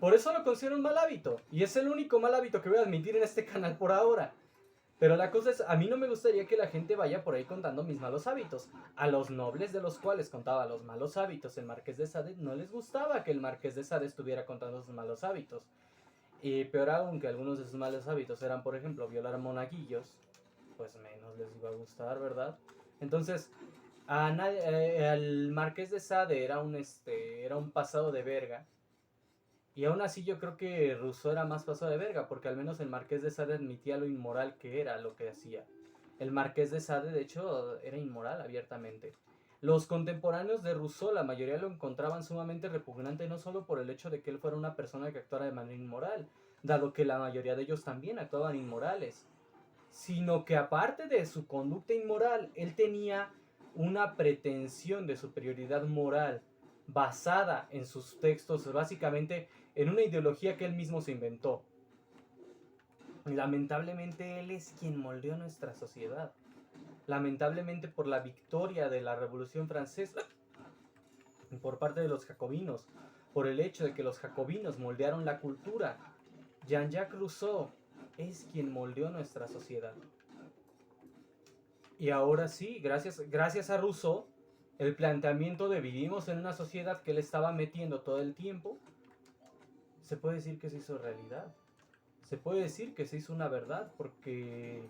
Por eso lo considero un mal hábito. Y es el único mal hábito que voy a admitir en este canal por ahora. Pero la cosa es, a mí no me gustaría que la gente vaya por ahí contando mis malos hábitos. A los nobles de los cuales contaba los malos hábitos el Marqués de Sade no les gustaba que el Marqués de Sade estuviera contando sus malos hábitos. Y peor aún, que algunos de sus malos hábitos eran, por ejemplo, violar monaguillos, pues menos les iba a gustar, ¿verdad? Entonces, al Marqués de Sade era un pasado de verga. Y aún así yo creo que Rousseau era más pasado de verga, porque al menos el Marqués de Sade admitía lo inmoral que era lo que hacía. El Marqués de Sade, de hecho, era inmoral abiertamente. Los contemporáneos de Rousseau, la mayoría lo encontraban sumamente repugnante, no solo por el hecho de que él fuera una persona que actuara de manera inmoral, dado que la mayoría de ellos también actuaban inmorales, sino que aparte de su conducta inmoral, él tenía una pretensión de superioridad moral basada en sus textos, básicamente en una ideología que él mismo se inventó. Lamentablemente él es quien moldeó nuestra sociedad. Lamentablemente por la victoria de la Revolución Francesa por parte de los jacobinos, por el hecho de que los jacobinos moldearon la cultura, Jean-Jacques Rousseau es quien moldeó nuestra sociedad. Y ahora sí, gracias a Rousseau, el planteamiento de vivimos en una sociedad que él estaba metiendo todo el tiempo, se puede decir que se hizo realidad. Se puede decir que se hizo una verdad, porque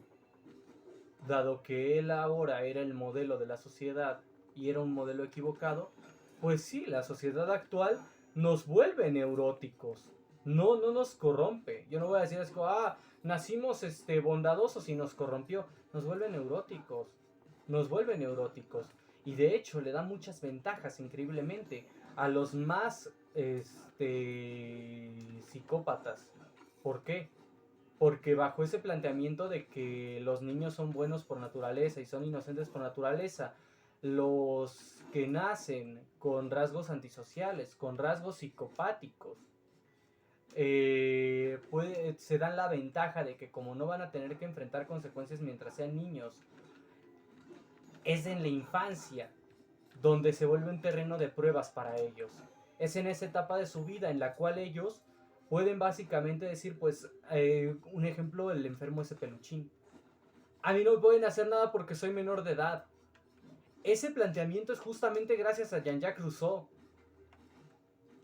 dado que él ahora era el modelo de la sociedad y era un modelo equivocado, pues sí, la sociedad actual nos vuelve neuróticos. No, no nos corrompe. Yo no voy a decir así, nacimos bondadosos y nos corrompió. Nos vuelve neuróticos. Nos vuelve neuróticos. Y de hecho le da muchas ventajas, increíblemente, a los más psicópatas. ¿Por qué? porque bajo ese planteamiento de que los niños son buenos por naturaleza y son inocentes por naturaleza, los que nacen con rasgos antisociales, con rasgos psicopáticos, se dan la ventaja de que como no van a tener que enfrentar consecuencias mientras sean niños, es en la infancia donde se vuelve un terreno de pruebas para ellos. Es en esa etapa de su vida en la cual ellos pueden básicamente decir, pues, un ejemplo, el enfermo ese peluchín. A mí no me pueden hacer nada porque soy menor de edad. Ese planteamiento es justamente gracias a Jean-Jacques Rousseau.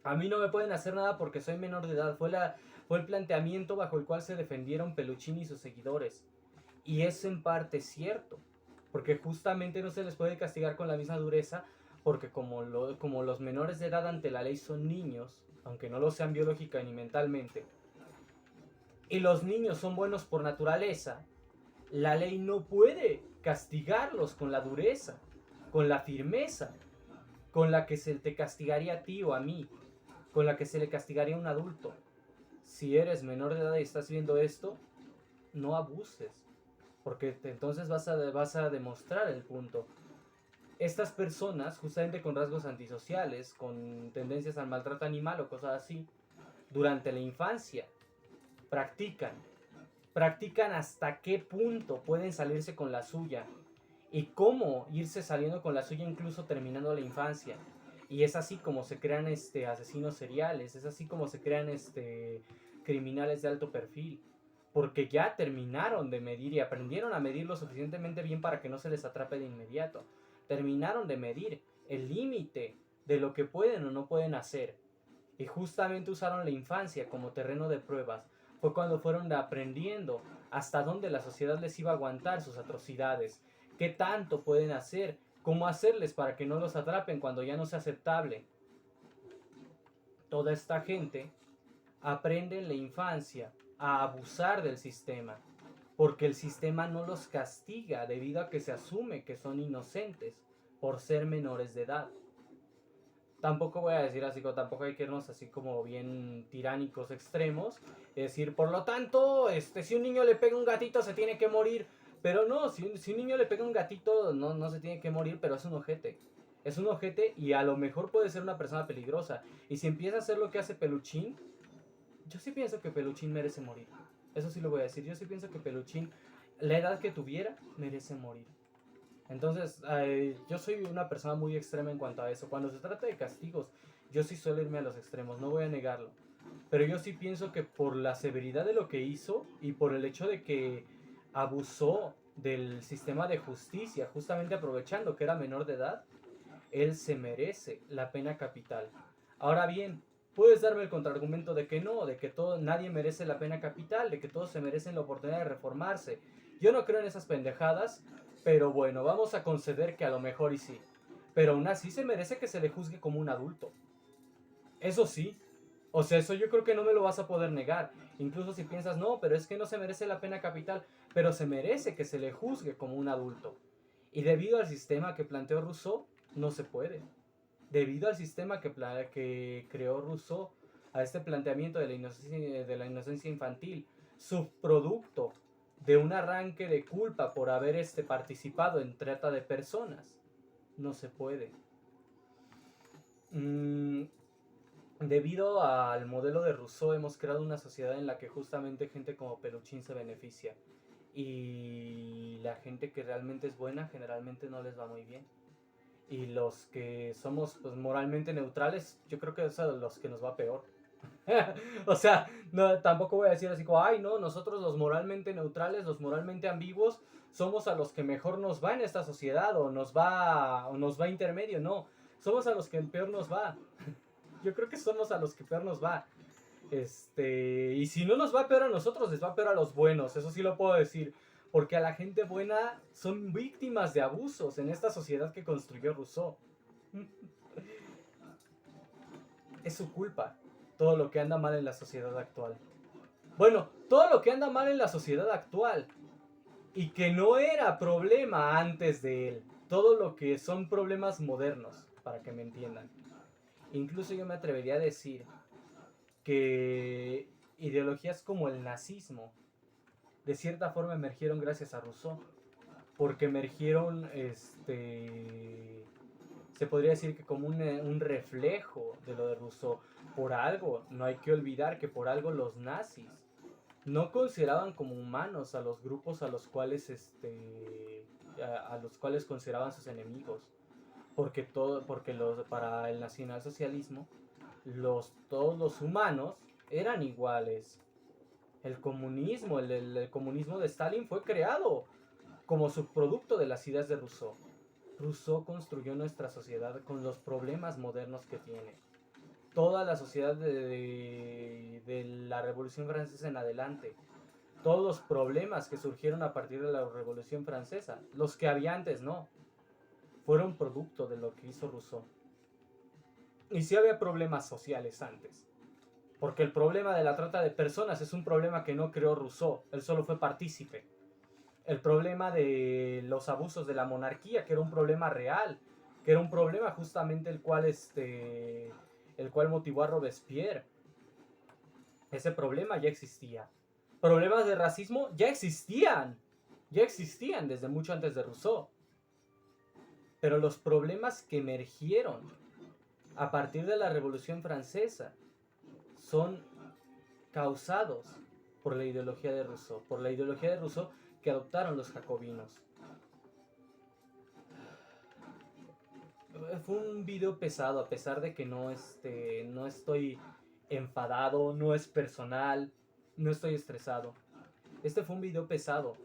A mí no me pueden hacer nada porque soy menor de edad. Fue el planteamiento bajo el cual se defendieron Peluchín y sus seguidores. Y es en parte cierto. Porque justamente no se les puede castigar con la misma dureza. Porque como los menores de edad ante la ley son niños, aunque no lo sean biológica ni mentalmente, y los niños son buenos por naturaleza, la ley no puede castigarlos con la dureza, con la firmeza, con la que se te castigaría a ti o a mí, con la que se le castigaría a un adulto. Si eres menor de edad y estás viendo esto, no abuses, porque entonces vas a demostrar el punto. Estas personas, justamente con rasgos antisociales, con tendencias al maltrato animal o cosas así, durante la infancia, practican hasta qué punto pueden salirse con la suya y cómo irse saliendo con la suya incluso terminando la infancia. Y es así como se crean asesinos seriales, es así como se crean criminales de alto perfil, porque ya terminaron de medir y aprendieron a medir lo suficientemente bien para que no se les atrape de inmediato. Terminaron de medir el límite de lo que pueden o no pueden hacer. Y justamente usaron la infancia como terreno de pruebas. Fue cuando fueron aprendiendo hasta dónde la sociedad les iba a aguantar sus atrocidades, qué tanto pueden hacer, cómo hacerles para que no los atrapen cuando ya no sea aceptable. Toda esta gente aprende en la infancia a abusar del sistema, porque el sistema no los castiga debido a que se asume que son inocentes por ser menores de edad. Tampoco voy a decir así, tampoco hay que irnos así como bien tiránicos extremos. Es decir, por lo tanto, si un niño le pega un gatito se tiene que morir. Pero no, si un niño le pega un gatito no se tiene que morir, pero es un ojete. Es un ojete y a lo mejor puede ser una persona peligrosa. Y si empieza a hacer lo que hace Peluchín, yo sí pienso que Peluchín merece morir. Eso sí lo voy a decir. Yo sí pienso que Peluchín, la edad que tuviera, merece morir. Entonces, yo soy una persona muy extrema en cuanto a eso. Cuando se trata de castigos, yo sí suelo irme a los extremos, no voy a negarlo. Pero yo sí pienso que por la severidad de lo que hizo y por el hecho de que abusó del sistema de justicia, justamente aprovechando que era menor de edad, él se merece la pena capital. Ahora bien, puedes darme el contraargumento de que no, de que nadie merece la pena capital, de que todos se merecen la oportunidad de reformarse. Yo no creo en esas pendejadas, pero bueno, vamos a conceder que a lo mejor y sí. Pero aún así se merece que se le juzgue como un adulto. Eso sí. O sea, eso yo creo que no me lo vas a poder negar. Incluso si piensas, no, pero es que no se merece la pena capital. Pero se merece que se le juzgue como un adulto. Y debido al sistema que planteó Rousseau, no se puede. Debido al sistema que creó Rousseau, a este planteamiento de la inocencia infantil, subproducto de un arranque de culpa por haber participado en trata de personas, no se puede. Debido al modelo de Rousseau hemos creado una sociedad en la que justamente gente como Peluchín se beneficia y la gente que realmente es buena generalmente no les va muy bien. Y los que somos pues, moralmente neutrales, yo creo que es a los que nos va peor. O sea, no, tampoco voy a decir así como, ay, no, nosotros los moralmente neutrales, los moralmente ambiguos, somos a los que mejor nos va en esta sociedad o nos va intermedio, no. Somos a los que peor nos va. Yo creo que somos a los que peor nos va. Y si no nos va peor a nosotros, les va peor a los buenos, eso sí lo puedo decir. Porque a la gente buena son víctimas de abusos en esta sociedad que construyó Rousseau. Es su culpa todo lo que anda mal en la sociedad actual. Bueno, todo lo que anda mal en la sociedad actual y que no era problema antes de él. Todo lo que son problemas modernos, para que me entiendan. Incluso yo me atrevería a decir que ideologías como el nazismo de cierta forma emergieron gracias a Rousseau, porque emergieron, se podría decir que como un reflejo de lo de Rousseau. Por algo, no hay que olvidar que por algo los nazis no consideraban como humanos a los grupos a los cuales, a los cuales consideraban sus enemigos, porque para el nacionalsocialismo todos los humanos eran iguales. El comunismo de Stalin fue creado como subproducto de las ideas de Rousseau. Rousseau construyó nuestra sociedad con los problemas modernos que tiene. Toda la sociedad de la Revolución Francesa en adelante, todos los problemas que surgieron a partir de la Revolución Francesa, los que había antes no, fueron producto de lo que hizo Rousseau. Y sí había problemas sociales antes, porque el problema de la trata de personas es un problema que no creó Rousseau, él solo fue partícipe. El problema de los abusos de la monarquía, que era un problema real, que era un problema justamente el cual motivó a Robespierre. Ese problema ya existía. Problemas de racismo ya existían desde mucho antes de Rousseau. Pero los problemas que emergieron a partir de la Revolución Francesa son causados por la ideología de Rousseau, que adoptaron los jacobinos. Fue un video pesado, a pesar de que no estoy enfadado, no es personal, no estoy estresado. Este fue un video pesado,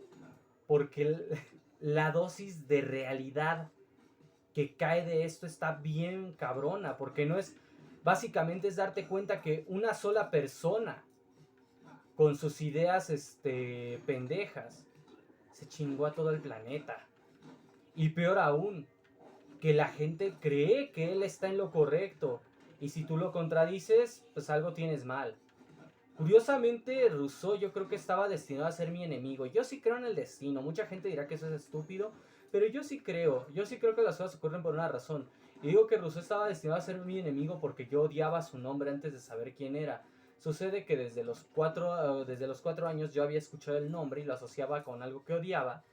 porque la dosis de realidad que cae de esto está bien cabrona, porque no es, básicamente es darte cuenta que una sola persona con sus ideas pendejas se chingó a todo el planeta. Y peor aún, que la gente cree que él está en lo correcto, y si tú lo contradices, pues algo tienes mal. Curiosamente, Rousseau yo creo que estaba destinado a ser mi enemigo. Yo sí creo en el destino. Mucha gente dirá que eso es estúpido, pero yo sí creo que las cosas ocurren por una razón. Y digo que Rousseau estaba destinado a ser mi enemigo porque yo odiaba su nombre antes de saber quién era. Sucede que desde los 4 años yo había escuchado el nombre y lo asociaba con algo que odiaba,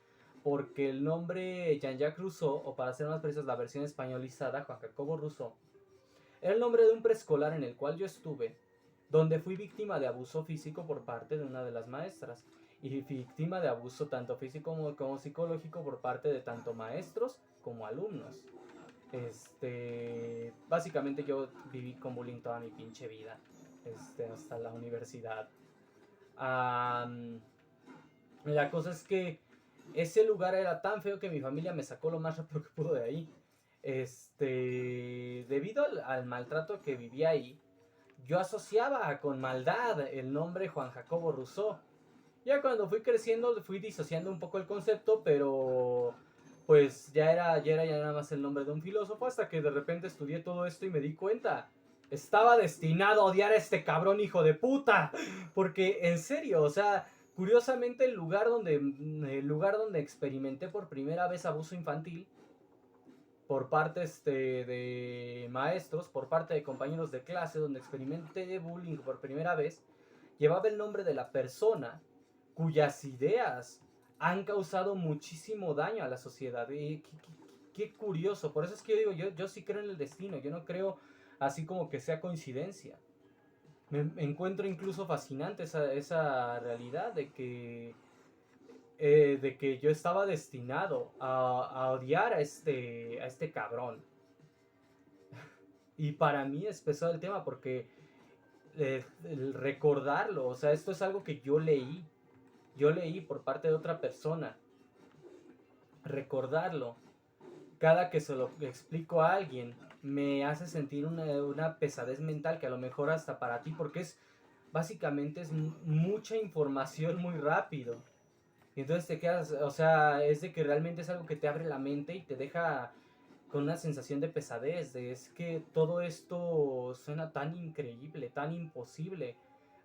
porque el nombre Jean-Jacques Rousseau, o para ser más precisos la versión españolizada, Juan Jacobo Rousseau, era el nombre de un preescolar en el cual yo estuve, donde fui víctima de abuso físico por parte de una de las maestras, y víctima de abuso tanto físico como psicológico por parte de tanto maestros como alumnos. Básicamente yo viví con bullying toda mi pinche vida, hasta la universidad. La cosa es que ese lugar era tan feo que mi familia me sacó lo más rápido que pudo de ahí. Debido al maltrato que vivía ahí, yo asociaba con maldad el nombre Juan Jacobo Rousseau. Ya cuando fui creciendo fui disociando un poco el concepto, pero pues ya era nada más el nombre de un filósofo, hasta que de repente estudié todo esto y me di cuenta. Estaba destinado a odiar a este cabrón hijo de puta. Porque en serio, o sea, curiosamente el lugar donde experimenté por primera vez abuso infantil por parte de maestros, por parte de compañeros de clase, donde experimenté bullying por primera vez, llevaba el nombre de la persona cuyas ideas han causado muchísimo daño a la sociedad. Y qué curioso. Por eso es que yo digo, yo sí creo en el destino. Yo no creo así como que sea coincidencia. Me encuentro incluso fascinante esa realidad de que yo estaba destinado a odiar a este cabrón. Y para mí es pesado el tema porque el recordarlo, o sea, esto es algo que yo leí por parte de otra persona. Recordarlo, cada que se lo explico a alguien, me hace sentir una pesadez mental que a lo mejor hasta para ti, porque básicamente es mucha información muy rápido. Y entonces te quedas, o sea, es de que realmente es algo que te abre la mente y te deja con una sensación de pesadez, es que todo esto suena tan increíble, tan imposible,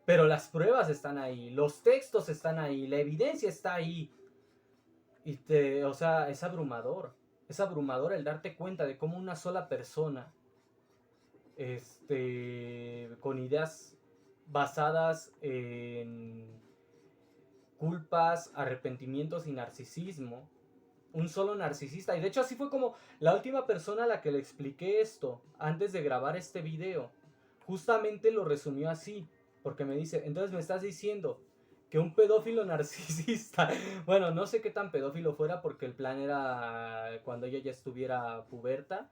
pero las pruebas están ahí, los textos están ahí, la evidencia está ahí. Y o sea, es abrumador el darte cuenta de cómo una sola persona, con ideas basadas culpas, arrepentimientos y narcisismo. Un solo narcisista. Y de hecho así fue como la última persona a la que le expliqué esto antes de grabar este video. Justamente lo resumió así. Porque me dice, entonces me estás diciendo que un pedófilo narcisista, bueno, no sé qué tan pedófilo fuera porque el plan era cuando ella ya estuviera puberta,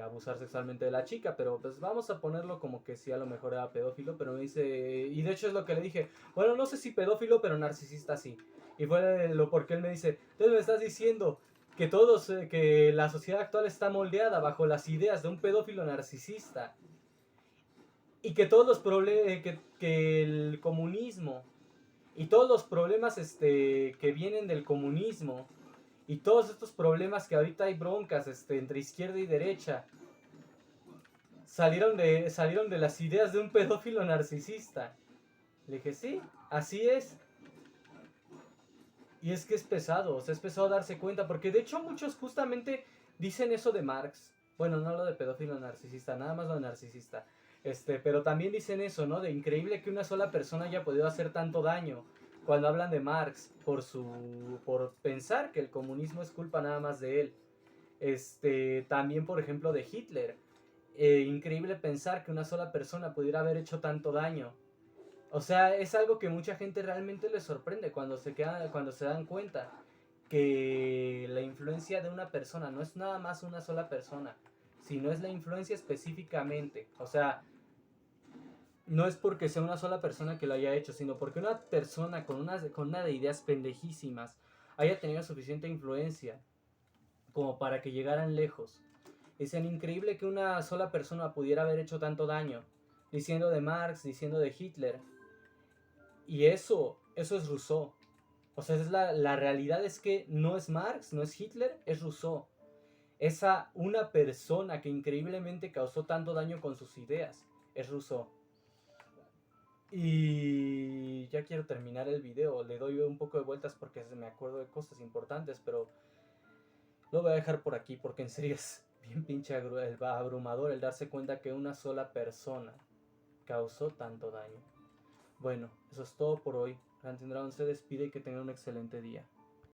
abusar sexualmente de la chica, pero pues vamos a ponerlo como que sí, a lo mejor era pedófilo, pero me dice, y de hecho es lo que le dije, bueno, no sé si pedófilo, pero narcisista sí. Y fue lo porque él me dice, entonces me estás diciendo que todos, que la sociedad actual está moldeada bajo las ideas de un pedófilo narcisista y que todos los problemas, que el comunismo y todos los problemas que vienen del comunismo y todos estos problemas que ahorita hay broncas entre izquierda y derecha salieron de las ideas de un pedófilo narcisista. Le dije, sí, así es. Y es que es pesado, o sea, es pesado darse cuenta, porque de hecho muchos justamente dicen eso de Marx. Bueno, no lo de pedófilo narcisista, nada más lo de narcisista. Pero también dicen eso, ¿no? De increíble que una sola persona haya podido hacer tanto daño. Cuando hablan de Marx, por pensar que el comunismo es culpa nada más de él. También, por ejemplo, de Hitler. Increíble pensar que una sola persona pudiera haber hecho tanto daño. O sea, es algo que mucha gente realmente le sorprende cuando se dan cuenta que la influencia de una persona no es nada más una sola persona, sino es la influencia específicamente. O sea, no es porque sea una sola persona que lo haya hecho, sino porque una persona con una de ideas pendejísimas haya tenido suficiente influencia como para que llegaran lejos. Es increíble que una sola persona pudiera haber hecho tanto daño, diciendo de Marx, diciendo de Hitler. Y eso es Rousseau. O sea, la realidad es que no es Marx, no es Hitler, es Rousseau. Esa una persona que increíblemente causó tanto daño con sus ideas, es Rousseau. Y ya quiero terminar el video, le doy un poco de vueltas porque me acuerdo de cosas importantes, pero lo voy a dejar por aquí porque en serio es bien pinche abrumador el darse cuenta que una sola persona causó tanto daño. Bueno, eso es todo por hoy. Gran Tendragon se despide y que tengan un excelente día.